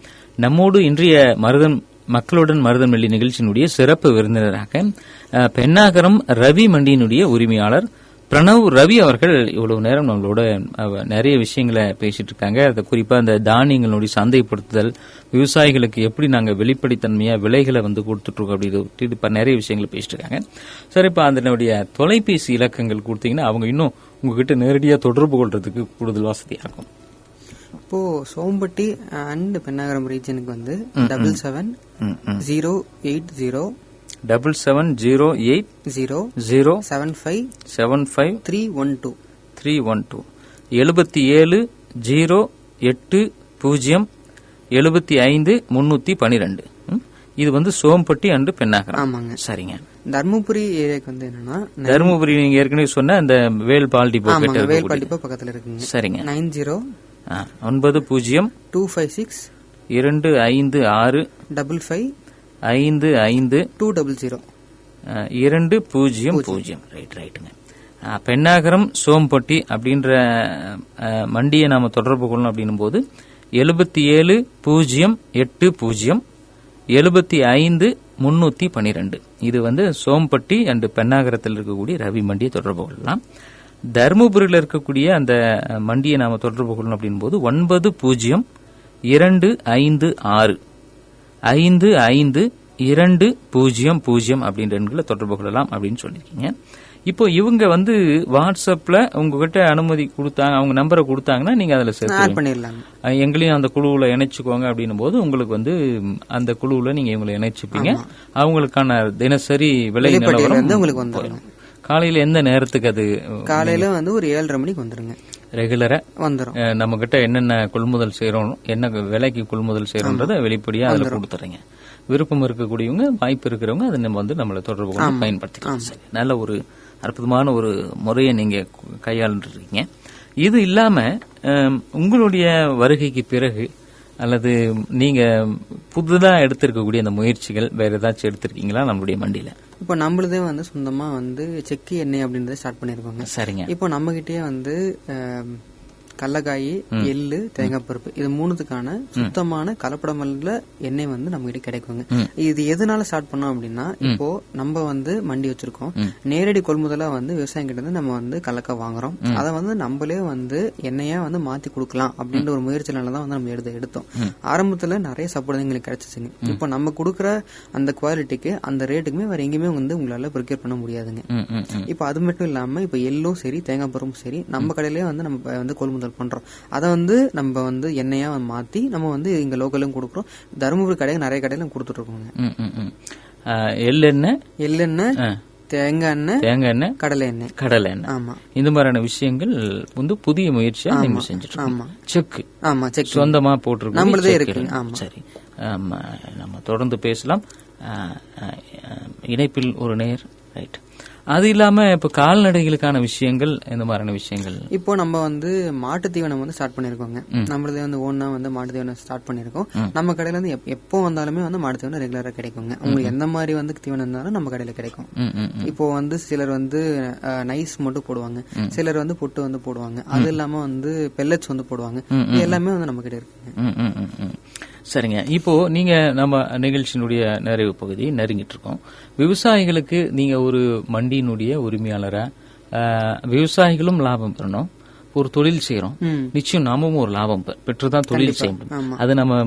நம்மோடு இன்றைய மக்களுடன் மருதநெல்லி நிகழ்ச்சியினுடைய சிறப்பு விருந்தினராக பென்னாகரம் ரவி மண்டியினுடைய உரிமையாளர் பிரணவ் ரவி அவர்கள் இவ்வளவு நேரம் நம்மளோட நிறைய விஷயங்களை பேசிட்டு இருக்காங்க. அது குறிப்பா அந்த தானியங்களுடைய சந்தைப்படுத்துதல், விவசாயிகளுக்கு எப்படி நாங்க வெளிப்படைத்தன்மையா விலைகளை கொடுத்துட்டு இருக்கோம் அப்படின்னு இப்ப நிறைய விஷயங்களை பேசிட்டு இருக்காங்க. சார், இப்ப அதனுடைய தொலைபேசி இலக்கங்கள் கொடுத்தீங்கன்னா அவங்க இன்னும் உங்ககிட்ட நேரடியா தொடர்பு கொள்றதுக்கு கூடுதல் வசதியா இருக்கும். இப்போ சோம்பட்டி அண்ட் பென்னாகரம் ரீஜனுக்கு 7708 7708 75 312 77 08 0 75 312. இது சோம்பட்டி அண்டு பென்னாகரம். ஆமாங்க. சரிங்க. தர்மபுரி ஏரியாக்கு என்னன்னா, தர்மபுரி நீங்க ஏற்கனவே சொன்ன அந்த வேல்பால் டிப்போ பக்கத்துல இருக்குங்க. சரிங்க. 90 90 256 256 55 55 200 200. ரைட்டுங்க. பென்னாகரம் சோம்பட்டி அப்படின்ற மண்டியை நாம தொடர்பு கொள்ளணும் அப்படின்னும் போது 77 080 75 312. இது சோம்பட்டி அண்ட் பென்னாகரத்தில் இருக்கக்கூடிய ரவி மண்டியை தொடர்பு கொள்ளலாம். தருமபுரியில் இருக்கக்கூடிய அந்த மண்டியை நாம தொடர்பு கொள்ளணும் அப்படின் போது 90 256 55 200 அப்படின்ற எண்களை தொடர்பு கொள்ளலாம் அப்படின்னு சொல்லியிருக்கீங்க. இப்போ இவங்க வாட்ஸ்அப்ல உங்ககிட்ட அனுமதி கொடுத்தாங்க, அவங்க நம்பரை கொடுத்தாங்கன்னா நீங்க அதுல சேர்த்து எங்களையும் அந்த குழுவுல இணைச்சுக்கோங்க அப்படின்னும் போது உங்களுக்கு அந்த குழுவுல நீங்க இவங்களை இணைச்சுப்பீங்க. அவங்களுக்கான தினசரி விலை நிலவரம் காலையில எந்த நேரத்துக்கு? அது காலையில ஒரு 7:30 மணிக்கு வந்துருங்க. ரெகுலரா வந்துரும். நம்ம கிட்ட என்னென்ன கொள்முதல் செய்யறோம், என்ன விலைக்கு கொள்முதல் செய்யறோம்ன்றத வெளிப்படையா அதுல கொடுத்துறீங்க. விருப்பம் இருக்கக்கூடியவங்க, வாய்ப்பு இருக்கிறவங்க அதை நம்ம நம்மளை தொடர்பு கொண்டு பயன்படுத்திக்கலாம். சரி, நல்ல ஒரு அற்புதமான ஒரு முறையை நீங்க கையாளுறீங்க. இது இல்லாம உங்களுடைய வருகைக்கு பிறகு அல்லது நீங்க புதுதா எடுத்திருக்கக்கூடிய அந்த முயற்சிகள் வேற ஏதாச்சும் எடுத்திருக்கீங்களா நம்மளுடைய மண்டியில? இப்போ நம்மளதே சொந்தமா செக்கு எண்ணெய் அப்படின்றத ஸ்டார்ட் பண்ணிருக்கோங்க. சரிங்க. இப்போ நம்ம கிட்டயே கடலக்காய், எள்ளு, தேங்காய் பருப்பு, இது மூணுத்துக்கான சுத்தமான கலப்படமல்ல எண்ணெய் நம்ம கிட்ட கிடைக்குங்க. இது எதனால ஸ்டார்ட் பண்ணோம் அப்படின்னா, இப்போ நம்ம மண்டி வச்சிருக்கோம், நேரடி கொள்முதலா விவசாயம் கிட்ட இருந்து நம்ம கடலக்காய் வாங்குறோம். அதை நம்மளே எண்ணெயா மாத்தி கொடுக்கலாம் அப்படின்ற ஒரு முயற்சியினாலதான் நம்ம எடுத்தோம். ஆரம்பத்துல நிறைய சப்போர்ட் எங்களுக்கு கிடைச்சிச்சுங்க. இப்போ நம்ம கொடுக்குற அந்த குவாலிட்டிக்கு, அந்த ரேட்டுக்குமே வேற எங்கேயுமே உங்களால ப்ரொக்யூர் பண்ண முடியாதுங்க. இப்போ அது மட்டும் இல்லாம இப்போ எள்ளும் சரி, தேங்காய் பருப்பும் சரி, நம்ம கடையிலேயே நம்ம கொள்முதல் பண்றோம். அதை நம்ம எண்ணெயா மாத்தி நம்ம இங்க லோக்கலும் கொடுக்குறோம். தருமபுரி கடையில நிறைய கடையில கொடுத்துட்டு இருக்கோங்க. எள்ளெண்ணெய், தேங்காய் எண்ணெய், கடலை எண்ணெய். ஆமா, இந்த மாதிரியான விஷயங்கள் புதிய முயற்சியா நீங்க செஞ்சுட்டு. ஆமா, செக். ஆமா, செக் சொந்தமா போட்டிருக்கோம், நம்மளதே இருக்கு. ஆமா, சரி. நம்ம தொடர்ந்து பேசலாம். இணைப்பில் ஒரு நேர். ரைட். அது இல்லாம இப்ப கால்நடைகளுக்கான விஷயங்கள், இந்த மாதிரியான விஷயங்கள் இப்போ நம்ம மாட்டு தீவனம் ஸ்டார்ட் பண்ணிருக்கோங்க. நம்மளதே ஓனா மாட்டு தீவனம் ஸ்டார்ட் பண்ணிருக்கோம். நம்ம கடையில எப்போ வந்தாலுமே மாட்டு தீவனம் ரெகுலரா கிடைக்குங்க. உங்களுக்கு எந்த மாதிரி தீவனம் இருந்தாலும் நம்ம கடையில கிடைக்கும். இப்போ சிலர் நைஸ் மட்டும் போடுவாங்க, சிலர் புட்டு போடுவாங்க. அது இல்லாம பெல்லட்ஸ் போடுவாங்க. இது எல்லாமே நம்ம கிட்ட இருக்குங்க. சரிங்க. இப்போ நீங்க நம்ம நிகழ்ச்சியினுடைய நிறைவு பகுதியை நெருங்கிட்டு இருக்கோம். விவசாயிகளுக்கு நீங்க ஒரு மண்டியினுடைய உரிமையாளரா, விவசாயிகளும் லாபம் பெறணும், ஒரு தொழில் செய்யறோம், நிச்சயம் நாமும் ஒரு லாபம் பெற்றுதான் தொழில் செய்ய முடியும். அது நம்ம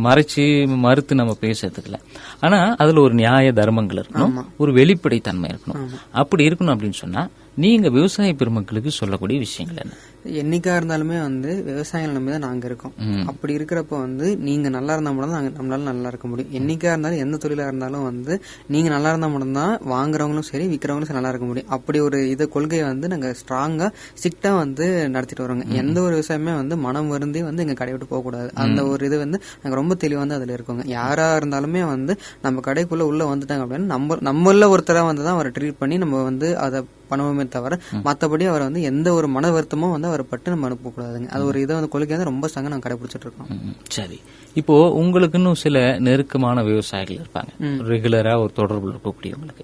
மறுத்து நம்ம பேசுறதுக்குல. ஆனா அதுல ஒரு நியாய தர்மங்கள் இருக்கணும், ஒரு வெளிப்படைத்தன்மை இருக்கணும். அப்படி இருக்கணும் அப்படின்னு சொன்னா நீங்க விவசாய பெருமக்களுக்கு சொல்லக்கூடிய விஷயங்கள் என்ன? என்னைக்கா இருந்தாலுமே வந்து விவசாயிகள் நம்பி தான் நாங்க இருக்கோம். அப்படி இருக்கிறப்ப வந்து நீங்க நல்லா இருந்தா மட்டும் தான் நம்மளால நல்லா இருக்க முடியும். என்னைக்கா இருந்தாலும் எந்த தொழிலா இருந்தாலும் வந்து நீங்க நல்லா இருந்தா மட்டும்தான் வாங்குறவங்களும் சரி விற்கிறவங்களும் சரி நல்லா இருக்க முடியும். அப்படி ஒரு கொள்கையை வந்து நாங்க ஸ்ட்ராங்கா ஸ்ட்ரிக்டா வந்து நடத்திட்டு வரோங்க. எந்த ஒரு விவசாயமே வந்து மனம் வருந்தி வந்து எங்க கடை விட்டு போக கூடாது. அந்த ஒரு இது வந்து நாங்க ரொம்ப தெளிவா வந்து அதுல இருக்கோங்க. யாரா இருந்தாலுமே வந்து நம்ம கடைக்குள்ள உள்ள வந்துட்டாங்க அப்படின்னு நம்மள ஒருத்தரா வந்து தான் அவரை ட்ரீட் பண்ணி நம்ம வந்து அதை பண்ணுவோமே தவிர மற்றபடி அவரை வந்து எந்த ஒரு மன வருத்தமும் வந்து அவரை பட்டு நம்ம அனுப்பக்கூடாதுங்க. அது ஒரு இதை வந்து கொள்கை வந்து ரொம்ப ஸ்ட்ராங்கா நாங்கள் கடைபிடிச்சிட்டு இருக்கோம். சரி, இப்போ உங்களுக்குன்னு சில நெருக்கமான விவசாயிகள் இருப்பாங்க, ரெகுலரா ஒரு தொடர்புல இருக்கக்கூடியவங்களுக்கு.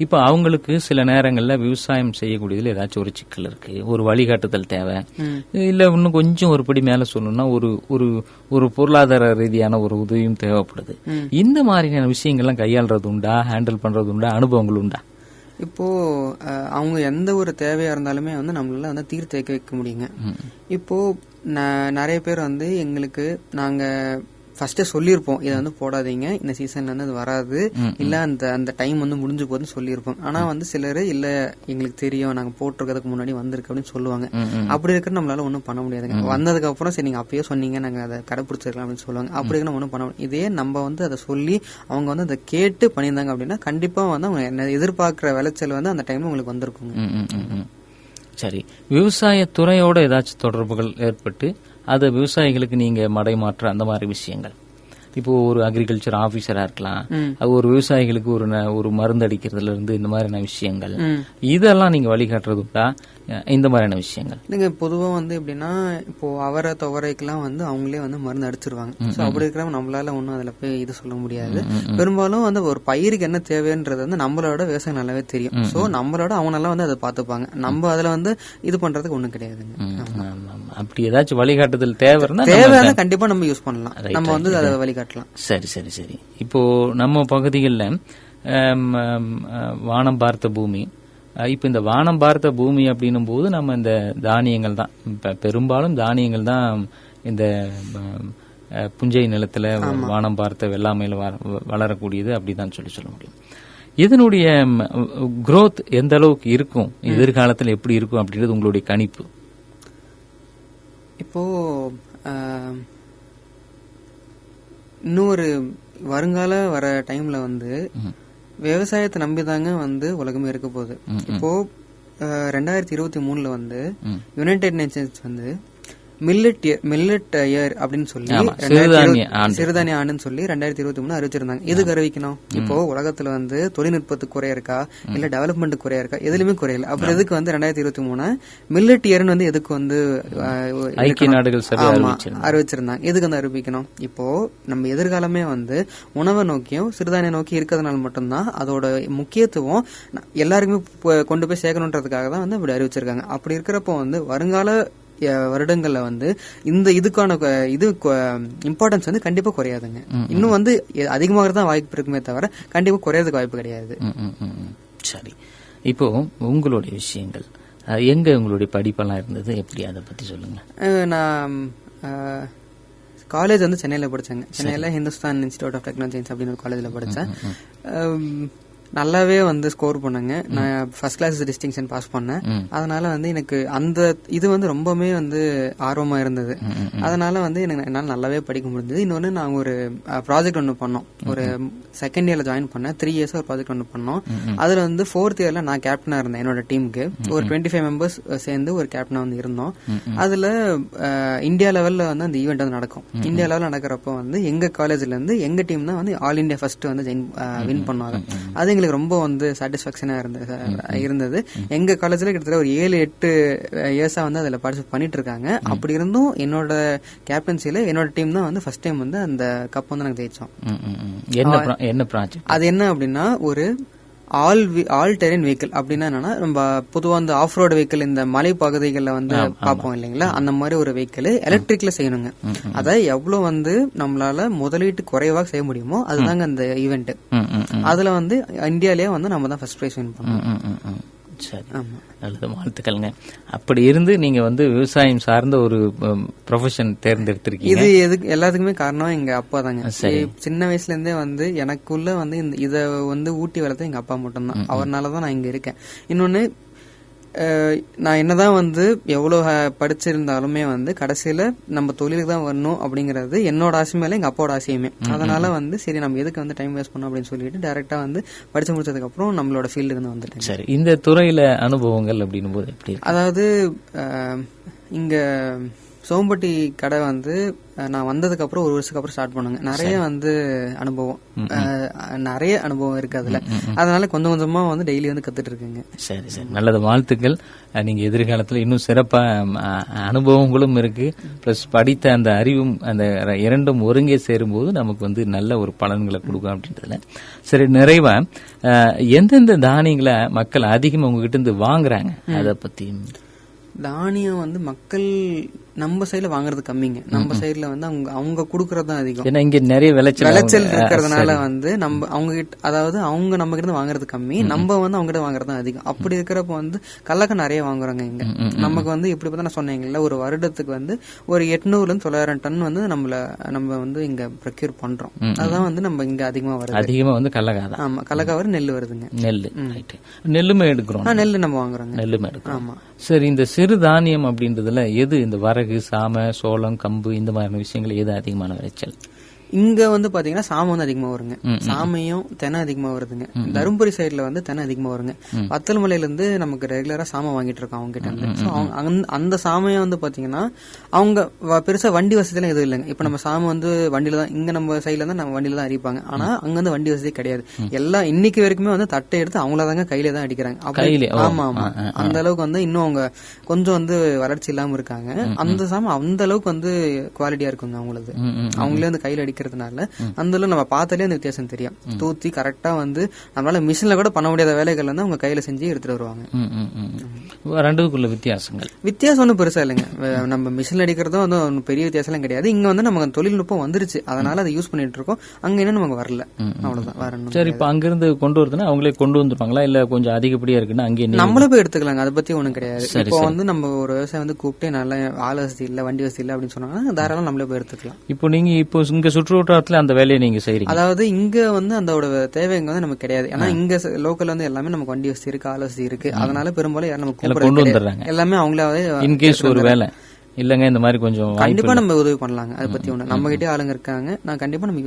இப்போ அவங்களுக்கு சில நேரங்கள்ல விவசாயம் செய்யக்கூடியதுல ஏதாச்சும் ஒரு சிக்கல் இருக்கு, ஒரு வழிகாட்டுதல் தேவை, இல்ல இன்னும் கொஞ்சம் ஒரு படி மேல சொல்லணும்னா ஒரு பொருளாதார ரீதியான ஒரு உதவியும் தேவைப்படுது. இந்த மாதிரியான விஷயங்கள்லாம் கையாளுறது உண்டா, ஹேண்டில் பண்றது உண்டா, அனுபவங்கள் உண்டா? இப்போ அவங்க எந்த ஒரு தேவையா இருந்தாலுமே வந்து நம்மளால வந்து தீர்த்து வைக்க முடியுங்க. இப்போ நிறைய பேர் வந்து எங்களுக்கு நாங்க ஃபர்ஸ்டே சொல்லியிருப்போம், இதை வந்து போடாதீங்க, இந்த சீசன்ல வந்து அது வராது, இல்ல அந்த டைம் வந்து முடிஞ்சு போகுதுன்னு சொல்லியிருப்போம். ஆனா வந்து சிலர் இல்ல எங்களுக்கு தெரியும், நாங்க போட்டிருக்கிறதுக்கு முன்னாடி வந்திருக்கு அப்படின்னு சொல்லுவாங்க. அப்படி இருக்கிற நம்மளால ஒன்றும் பண்ண முடியாதுங்க. வந்ததுக்கு அப்புறம் சரி நீங்க அப்பயே சொன்னீங்க, நாங்க அதை கடைபிடிச்சிருக்கலாம் அப்படின்னு சொல்லுவாங்க. அப்படி இருக்க ஒன்றும் பண்ண முடியும். இதே நம்ம வந்து அதை சொல்லி அவங்க வந்து அதை கேட்டு பண்ணியிருந்தாங்க அப்படின்னா கண்டிப்பா வந்து அவங்க என்ன எதிர்பார்க்கிற விளைச்சல் வந்து அந்த டைம்ல உங்களுக்கு வந்திருக்குங்க. சரி, விவசாய துறையோட ஏதாச்சும் தொடர்புகள் ஏற்பட்டு அது விவசாயிகளுக்கு நீங்க மடைமாற்ற அந்த மாதிரி விஷயங்கள், இப்போ ஒரு அக்ரிகல்ச்சர் ஆபீசரா இருக்கலாம், அது ஒரு விவசாயிகளுக்கு ஒரு மருந்து அடிக்கிறதுல இருந்து இந்த மாதிரியான விஷயங்கள், இதெல்லாம் நீங்க வழிகாட்டுறதுண்டா? இந்த மாதிரியான விஷயங்கள் நீங்க பொதுவா வந்து எப்படின்னா இப்போ அவரை துவரைக்கெல்லாம் வந்து அவங்களே வந்து மருந்து அடிச்சிருவாங்க. சோ அப்படி இருக்கிறவங்க நம்மளால ஒன்னும் அதுல போய் இது சொல்ல முடியாது. பெரும்பாலும் வந்து ஒரு பயிருக்கு என்ன தேவைன்றது வந்து நம்மளோட விவசாயம் நல்லாவே தெரியும். சோ நம்மளோட அவங்க நல்லா வந்து அதை பாத்துப்பாங்க. நம்ம அதுல வந்து இது பண்றதுக்கு ஒண்ணும் கிடையாதுங்க. அப்படி ஏதாச்சும் வழிகாட்டுதல் தேவைன்னா கண்டிப்பா நம்ம யூஸ் பண்ணலாம், நம்ம வந்து அதை வழிகாட்டலாம். சரி சரி சரி. இப்போ நம்ம பகுதிகளில் வானம் பார்த்த பூமி, இப்ப இந்த வானம் பார்த்த பூமி அப்படின்னும் போது நம்ம இந்த தானியங்கள் தான், பெரும்பாலும் தானியங்கள் தான் இந்த புஞ்சை நிலத்துல வானம் பார்த்த வெள்ளாமையில வளரக்கூடியது அப்படிதான் சொல்ல முடியும். இதனுடைய growth எந்த அளவுக்கு இருக்கும், எதிர்காலத்தில் எப்படி இருக்கும் அப்படின்றது உங்களுடைய கணிப்பு? இப்போ இன்னொரு வருங்கால வர டைம்ல வந்து விவசாயத்தை நம்பிதாங்க வந்து உலகமே இருக்க போகுது. இப்போ 2023 வந்து யுனைடெட் நேஷன்ஸ் வந்து மில்லட் இயர் அப்படின்னு சொல்லி சிறுதானிய ஆண்டுன்னு சொல்லி 2023 அறிவிச்சிருந்தாங்க. எதுக்கு அறிவிக்கணும்? இப்போ உலகத்துல வந்து தொழில்நுட்பத்துக்கு குறைய இருக்கா, இல்ல டெவலப்மெண்ட் குறைய இருக்கா, எதுலயுமே குறையல. அப்புறம் எதுக்கு வந்து 2023 மில்லட் இயர்னு வந்து எதுக்கு வந்து ஐக்கிய நாடுகள் சபை அறிவிச்சிருந்தாங்க? எதுக்கு வந்து அறிவிக்கணும்? இப்போ நம்ம எதிர்காலமே வந்து உணவை நோக்கியும் சிறுதானிய நோக்கி இருக்கிறதுனால மட்டும்தான் அதோட முக்கியத்துவம் எல்லாருக்குமே கொண்டு போய் சேர்க்கணுன்றதுக்காக தான் வந்து அப்படி அறிவிச்சிருக்காங்க. அப்படி இருக்கிறப்போ வந்து வருங்கால வருடங்கள்ல வந்து இந்த இதுக்கான இம்பார்ட்டன்ஸ் வந்து கண்டிப்பா குறையாதுங்க. இன்னும் வந்து அதிகமாக தான் வாய்ப்பு இருக்குமே தவிர கண்டிப்பா குறையறதுக்கு வாய்ப்பு கிடையாது. சரி, இப்போ உங்களுடைய விஷயங்கள் எங்க உங்களுடைய படிப்பெல்லாம் இருந்தது, எப்படி அதை பத்தி சொல்லுங்க. நான் காலேஜ் வந்து சென்னையில படிச்சேங்க. சென்னையில ஹிந்துஸ்தான் இன்ஸ்டிடியூட் ஆஃப் டெக்னாலஜி அப்படின்னு ஒரு காலேஜ்ல படிச்சேன். நல்லாவே வந்து ஸ்கோர் பண்ணேங்க. நான் ஃபர்ஸ்ட் கிளாஸ் டிஸ்டிங்ஷன் பாஸ் பண்ணேன். அதனால வந்து எனக்கு அந்த இது வந்து ரொம்பவே வந்து ஆர்வமா இருந்தது. அதனால வந்து எனக்கு என்னால் நல்லாவே படிக்க முடிஞ்சது. இன்னொன்னு நாங்கள் ஒரு ப்ராஜெக்ட் ஒன்று பண்ணோம். ஒரு செகண்ட் இயர்ல ஜாயின் பண்ணேன். 3 years ஒரு ப்ராஜெக்ட் ஒன்று பண்ணோம். அதுல வந்து 4th இயர்ல நான் கேப்டனா இருந்தேன். என்னோட டீமுக்கு ஒரு 25 members சேர்ந்து ஒரு கேப்டனா வந்து இருந்தோம். அதுல இந்தியா லெவல்ல வந்து அந்த ஈவெண்ட் வந்து நடக்கும். இந்தியா லெவல்ல நடக்கிறப்ப வந்து எங்க காலேஜ்ல இருந்து எங்க டீம் தான் வந்து ஆல் இந்தியா ஃபர்ஸ்ட் வந்து வின் பண்ணாங்க. அது எங்களுக்கு ரொம்ப வந்து சாட்டிஸ்பாக்சனா இருந்தது. எங்க காலேஜ்ல கிட்டத்தட்ட ஒரு 7-8 இயர்ஸா வந்து அதுல பார்ட்டிசிபேட் பண்ணிட்டு இருக்காங்க. அப்படி இருந்தும் என்னோட கேப்டன்சில என்னோட டீம் தான் வந்து ஃபர்ஸ்ட் டைம் வந்து அந்த கப் வந்து நாங்க ஜெயிச்சோம். என்ன ப்ராஜெக்ட்? அது என்ன அப்படின்னா ஒரு ஆல் டெரெயின் வெஹிக்கிள் அப்படின்னா என்னன்னா நம்ம பொதுவா அந்த ஆஃப் ரோடு வெஹிக்கிள் இந்த மலை பகுதிகளில் வந்து பார்ப்போம் இல்லைங்களா, அந்த மாதிரி ஒரு வெஹிக்கிள் எலக்ட்ரிக்ல செய்யணுங்க. அதை எவ்வளவு வந்து நம்மளால முதலீட்டு குறைவாக செய்ய முடியுமோ அதுதாங்க அந்த ஈவெண்ட். அதுல வந்து இந்தியாலேயே வந்து நம்ம தான் ஃபர்ஸ்ட் பிரைஸ் வின் பண்ணோம். சரி, நல்லது, வாழ்த்துக்கள்ங்க. அப்படி இருந்து நீங்க வந்து விவசாயம் சார்ந்த ஒரு ப்ரொஃபஷன் தேர்ந்தெடுத்திருக்கீங்க. இது எதுக்கு எல்லாத்துக்குமே காரணம் எங்க அப்பா தாங்க. சின்ன வயசுல இருந்தே வந்து எனக்குள்ள வந்து இத வந்து ஊட்டி வளர்த்த எங்க அப்பா மட்டும்தான். அவர்னாலதான் நான் இங்க இருக்கேன். இன்னொன்னு, நான் என்னதான் வந்து எவ்வளவு படிச்சிருந்தாலுமே வந்து கடைசியில நம்ம தொழிலுக்கு தான் வரணும் அப்படிங்கறது என்னோட ஆசை மேல எங்க அப்பாவோட ஆசையுமே. அதனால வந்து சரி நம்ம எதுக்கு வந்து டைம் வேஸ்ட் பண்ணோம் அப்படின்னு சொல்லிட்டு டைரக்டா வந்து படிச்சு முடிச்சதுக்கு அப்புறம் நம்மளோட ஃபீல்டுக்கு வந்து வந்துட்டேன். சரி, இந்த துறையில அனுபவங்கள் அப்படின்னு போது எப்படி? அதாவது இங்க சோம்பட்டி கடை வந்து நான் வந்ததுக்கு அப்புறம் 1 வருஷத்துக்கு அப்புறம் ஸ்டார்ட் பண்ணுங்க. நிறைய வந்து நிறைய அனுபவம் இருக்கு அதுல. அதனால கொஞ்சம் கொஞ்சமா வந்து டெய்லி வந்து கத்துட்டு இருக்குங்க. சரி சரி, நல்லது, வாழ்த்துக்கள். நீங்க எதிர்காலத்துல இன்னும் சிறப்பா அனுபவங்களும் இருக்கு, பிளஸ் படித்த அந்த அறிவும் அந்த இரண்டும் ஒருங்கே சேரும்போது நமக்கு வந்து நல்ல ஒரு பலன்களை கொடுக்கும் அப்படின்றதுல. சரி, நிறைவா எந்தெந்த தானியங்களை மக்கள் அதிகமா உங்ககிட்ட இருந்து வாங்குறாங்க அதை பத்தி? தானியம் வந்து மக்கள் நம்ம சைடுல வாங்குறது கம்மிங்க. நம்ம சைடுல வந்து அவங்க குடுக்கறது தான் அதிகம். ஏன்னா இங்க நிறைய விளைச்சல் இருக்கிறதுனால வந்து நம்ம அவங்க கிட்ட, அதாவது அவங்க நம்ம கிட்ட வாங்குறது கம்மி, நம்ம வந்து அவங்க கிட்ட வாங்குறது தான் அதிகம். அப்படி இருக்கிறப்ப வந்து கல்லக்காய் நிறைய வாங்குறாங்க இங்க. நமக்கு வந்து இப்படி பார்த்தா நான் சொன்னீங்கல்ல, ஒரு வருடத்துக்கு வந்து ஒரு 800 இருந்து 900 டன் வந்து நம்ம வந்து இங்க ப்ரொக்யூர் பண்றோம். அதுதான் வந்து நம்ம இங்க அதிகமா வருது. அதிகமா வந்து கல்லக்காய் தான். ஆமா, கல்லக்காய் வரும், நெல் வருதுங்க. நெல்லுமே எடுக்கிறோம். நெல்லு நம்ம வாங்குறோங்க. நெல்லுமே எடுக்கிறோம். ஆமா. சரி, இந்த சிறு தானியம் அப்படின்றதுல எது இந்த வரகு, சாமை, சோளம், கம்பு இந்த மாதிரியான விஷயங்கள் எது அதிகமான விளைச்சல்? இங்க வந்து பாத்தீங்கன்னா சாமை வந்து அதிகமா வருங்க. சாமையும் தெனை அதிகமா வருதுங்க. தருமபுரி சைடுல வந்து தெனை அதிகமா வருங்க. வத்தல்மலையில இருந்து நமக்கு ரெகுலரா சாமை வாங்கிட்டு இருக்கோம் அவங்க கிட்ட இருந்து. அந்த சாமையை வந்து பாத்தீங்கன்னா அவங்க பெருசா வண்டி வசதி எல்லாம் எதுவும் இல்லைங்க. இப்ப நம்ம சாமை வந்து வண்டியில தான், இங்க நம்ம சைட்ல தான் நம்ம வண்டியில தான் அடிப்பாங்க. ஆனா அங்க வந்து வண்டி வசதி கிடையாது. எல்லாம் இன்னைக்கு வரைக்குமே வந்து தட்டை எடுத்து அவங்களதாங்க கையில தான் அடிக்கிறாங்க. ஆமா ஆமா, அந்த அளவுக்கு வந்து இன்னும் அவங்க கொஞ்சம் வந்து வளர்ச்சி இல்லாம இருக்காங்க. அந்த சாமை அந்த அளவுக்கு வந்து குவாலிட்டியா இருக்குங்க அவங்களுக்கு. அவங்களே வந்து கையில அடிக்கிறதுனால அந்த அளவு நம்ம பார்த்தாலே அந்த வித்தியாசம் தெரியும். தூத்தி கரெக்டா வந்து நம்மளால மிஷின்ல கூட பண்ண முடியாத வேலைகள் வந்து அவங்க கையில செஞ்சு எடுத்துட்டு வருவாங்க. ரெண்டுக்குள்ள வித்தியாசம் ஒன்னும் பெருசா இல்லைங்க. நம்ம மிஷின்ல அடிக்கிறதும் வந்து பெரிய வித்தியாசம் எல்லாம் கிடையாது. இங்க வந்து நமக்கு தொழில்நுட்பம் வந்துருச்சு, அதனால அதை யூஸ் பண்ணிட்டு இருக்கோம். அங்க என்ன நமக்கு வரல, அவ்வளவுதான், வரணும். சரி, இப்ப அங்கிருந்து கொண்டு வருதுன்னா அவங்களே கொண்டு வந்துருவாங்களா, இல்ல கொஞ்சம் அதிகப்படியா இருக்குன்னா அங்கே நம்மளே போய் எடுத்துக்கலாங்க. அதை பத்தி ஒண்ணும் கிடையாது. இப்போ வந்து நம்ம ஒரு விவசாயம் வந்து கூப்பிட்டு நல்ல ஆள் வசதி இல்ல, வண்டி வசதி இல்ல அப்படின்னு சொன்னாங்கன்னா தாராளம் நம்மளே போய் எடுத்துக்கலாம். இப்போ நீங்க இப்போ இங்க சுற்றுவட்டாரத்துல அந்த வேலையை நீங்க செய்றீங்க. அதாவது இங்க வந்து அதோட தேவைங்க வந்து நமக்கு கிடையாது. ஏன்னா இங்க லோக்கல்ல வந்து எல்லாமே நமக்கு வண்டி வசதி இருக்கு, ஆள் வசதி இருக்கு. அதனால பெரும்பாலும் யாரும் நமக்கு கொண்டு வந்துடுறாங்க. எல்லாமே அவங்களாவே இன்கேஸ் ஒரு வேலை இல்லங்க இந்த மாதிரி கொஞ்சம் கண்டிப்பா நம்ம உதவி பண்ணலாங்க. அதை பத்தி ஒண்ணு, நம்ம கிட்டே ஆளுங்க இருக்காங்க, நான் கண்டிப்பா நம்ம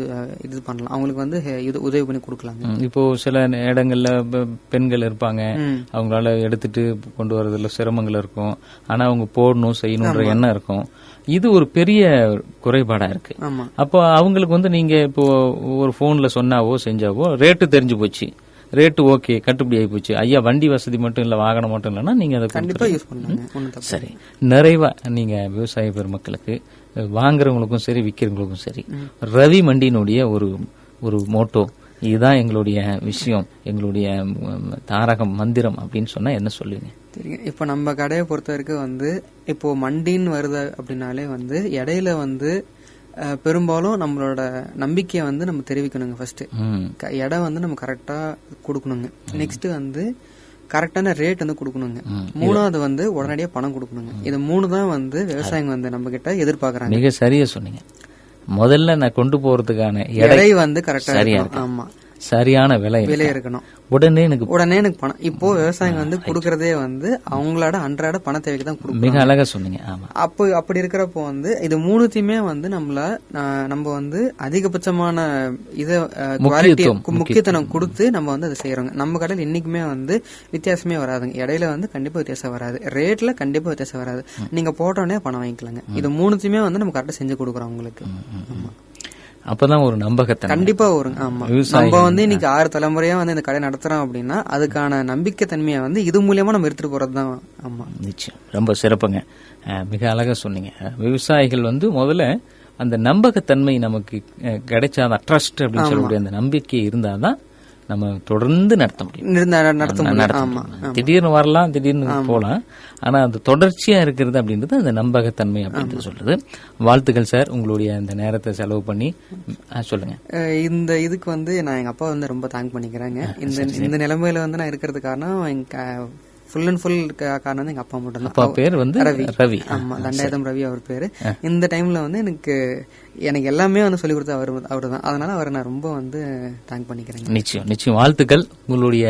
இது பண்ணலாம், அவங்களுக்கு வந்து உதவி பண்ணி கொடுக்கலாங்க. இப்போ சில இடங்கள்ல பெண்கள் இருப்பாங்க, அவங்களால எடுத்துட்டு கொண்டு வரதுல சிரமங்கள் இருக்கும். ஆனா அவங்க போடணும் செய்யணும்ன்ற எண்ணம் இருக்கும். இது ஒரு பெரிய குறைபாடா இருக்கு. அப்போ அவங்களுக்கு வந்து நீங்க இப்போ ஒரு போன்ல சொன்னாவோ செஞ்சாவோ ரேட்டு தெரிஞ்சு போச்சு, ரேட்டு ஓகே, கட்டுப்படி ஆகி போச்சு, ஐயா வண்டி வசதி மட்டும் இல்ல வாகனம் மட்டும் இல்லைன்னா நீங்க அதை கண்டிப்பா யூஸ் பண்ணலாம். சரி, நிறைவா நீங்க விவசாய பெருமக்களுக்கு, வாங்குறவங்களுக்கும் சரி விற்கிறவங்களுக்கும் சரி, ரவி மண்டியினுடைய ஒரு மோட்டோ, இதுதான் எங்களுடைய விஷயம், எங்களுடைய தாரகம் மந்திரம் அப்படின்னு சொன்னா என்ன சொல்லுவீங்க? சரிங்க, இப்போ நம்ம கடையை பொறுத்த வரைக்கும் வந்து இப்போ மண்டின்னு வருது அப்படின்னாலே வந்து இடையில வந்து பெரும்பாலும் நம்மளோட நம்பிக்கையை வந்து நம்ம தெரிவிக்கணுங்க. ஃபர்ஸ்ட் இடம் வந்து நம்ம கரெக்டா கொடுக்கணுங்க. நெக்ஸ்ட் வந்து கரெக்டான ரேட் வந்து கொடுக்கணுங்க. மூணாவது வந்து உடனடியா பணம் கொடுக்கணுங்க. இது 3 தான் வந்து விவசாயிங்க வந்து நம்ம கிட்ட எதிர்பார்க்கறாங்க. மிக சரியா சொன்னீங்க. முதல்ல நான் கொண்டு போறதுக்கான எடை வந்து கரெக்டா இருக்கணும். ஆமா, சரியான விலை இருக்கணும். உடனே எனக்கு பணம். இப்போ விவசாயிங்க வந்து குடுக்கறதே வந்து அவங்களோட அன்றாட பண தேவைக்கு தான் கொடுக்கணும். மிக அழகா சொன்னீங்க. ஆமா, அப்படி இருக்கிறப்போ வந்து இது 3த்தையுமே வந்து நம்ம வந்து அதிகபட்சமான இத முக்கியத்துவம் கொடுத்து நம்ம வந்து அதை செய்யறோங்க. நம்ம கடையில் என்னைக்குமே வந்து வித்தியாசமே வராதுங்க. இடையில வந்து கண்டிப்பா வித்தியாசம் வராது, ரேட்ல கண்டிப்பா வித்தியாசம் வராது. நீங்க போட்டோடனே பணம் வாங்கிக்கலாங்க. இது 3த்தையுமே வந்து நம்ம கரெக்டா செஞ்சு கொடுக்குறோம் உங்களுக்கு. அப்பதான் ஒரு நம்பகத்தை கண்டிப்பா வரும். ஆமா, நம்ம வந்து இன்னைக்கு 6 தலைமுறையா வந்து இந்த கடை நடத்துறோம் அப்படின்னா அதுக்கான நம்பிக்கை தன்மையை வந்து இது மூலியமா நம்ம எடுத்துட்டு போறதுதான். ஆமா, நிச்சயம், ரொம்ப சிறப்புங்க, மிக அழகா சொன்னீங்க. விவசாயிகள் வந்து முதல்ல அந்த நம்பகத்தன்மை நமக்கு கிடைச்சாதான், ட்ரஸ்ட் அப்படின்னு சொல்லக்கூடிய அந்த நம்பிக்கை இருந்தாதான் நம்ம தொடர்ந்து நடத்த முடியும். திடீர்னு வரலாம், திடீர்னு போலாம், ஆனா அது தொடர்ச்சியா இருக்கிறது அப்படின்றது அந்த நம்பகத்தன்மை அப்படின்னு சொல்றது. வாழ்த்துக்கள் சார், உங்களுடைய அந்த நேரத்தை செலவு பண்ணி சொல்லுங்க. இந்த இதுக்கு வந்து நான் எங்க அப்பா வந்து ரொம்ப தேங்க் பண்ணிக்கிறேங்க. இந்த நிலைமையில வந்து நான் இருக்கிறது காரணம் எங்க ஃபுல் அண்ட் ஃபுல் காரணம் வந்து எங்க அப்பா மட்டும் அப்பா தான். பேர் வந்து ரவி. ஆமா, தண்டாயுதம் ரவி அவர் பேரு. இந்த டைம்ல வந்து எனக்கு எல்லாமே வந்து சொல்லி கொடுத்த அவரு தான். அதனால அவரை நான் ரொம்ப வந்து தேங்க் பண்ணிக்கிறேன். நிச்சயம் வாழ்த்துக்கள். உங்களுடைய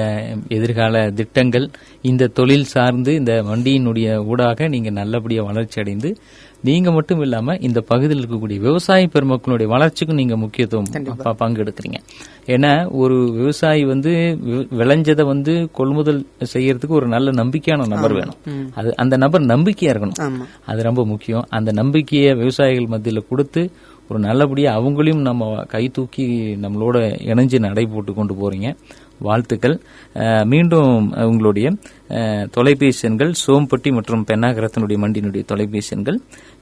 எதிர்கால திட்டங்கள் இந்த தொழில் சார்ந்து இந்த வண்டியினுடைய ஊடாக நீங்க நல்லபடியா வளர்ச்சி அடைந்து நீங்க மட்டும் இல்லாம இந்த பகுதியில் இருக்கக்கூடிய விவசாய பெருமக்களுடைய வளர்ச்சிக்கும் நீங்க முக்கியத்துவம் பங்கெடுக்கிறீங்க. ஏன்னா ஒரு விவசாயி வந்து விளைஞ்சதை வந்து கொள்முதல் செய்யறதுக்கு ஒரு நல்ல நம்பிக்கையான நபர் வேணும். அது அந்த நபர் நம்பிக்கையா இருக்கணும். அது ரொம்ப முக்கியம். அந்த நம்பிக்கையை விவசாயிகள் மத்தியில கொடுத்து ஒரு நல்லபடியா அவங்களையும் நம்ம கை தூக்கி நம்மளோட இணைஞ்சு நடை போட்டு கொண்டு போறீங்க. வாழ்த்துக்கள். மீண்டும் உங்களுடைய தொலைபேசி எண்கள் சோம்பட்டி மற்றும் பென்னாகரத்தினுடைய மண்டியினுடைய தொலைபேசி எண்கள்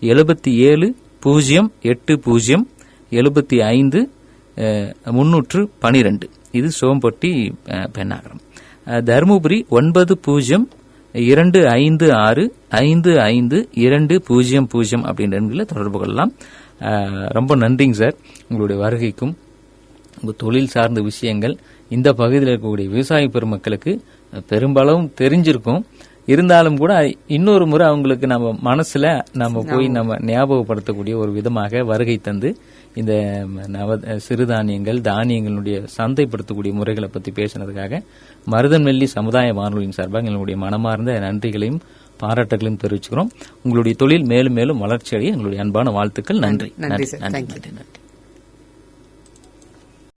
7708075312. இது சோம்பட்டி பென்னாகரம். தருமபுரி 9025655520 அப்படின்ற எண்களில் தொடர்பு கொள்ளலாம். ரொம்ப நன்றிங்க சார் உங்களுடைய வருகைக்கும். உங்கள் தொழில் சார்ந்த விஷயங்கள் இந்த பகுதியில் இருக்கக்கூடிய விவசாய பெருமக்களுக்கு பெரும்பாலும் தெரிஞ்சிருக்கும். இருந்தாலும் கூட இன்னொரு முறை அவங்களுக்கு நம்ம மனசுல நம்ம போய் நம்ம ஞாபகப்படுத்தக்கூடிய ஒரு விதமாக வருகை தந்து இந்த சிறுதானியங்கள் தானியங்களுடைய சந்தைப்படுத்தக்கூடிய முறைகளை பற்றி பேசினதுக்காக மருதநெல்லி சமுதாய வானொலியின் சார்பாக எங்களுடைய மனமார்ந்த நன்றிகளையும் பாராட்டுகளையும் தெரிவிச்சுக்கிறோம். உங்களுடைய தொழில் மேலும் மேலும் வளர்ச்சி அடைய எங்களுடைய அன்பான வாழ்த்துக்கள். நன்றி.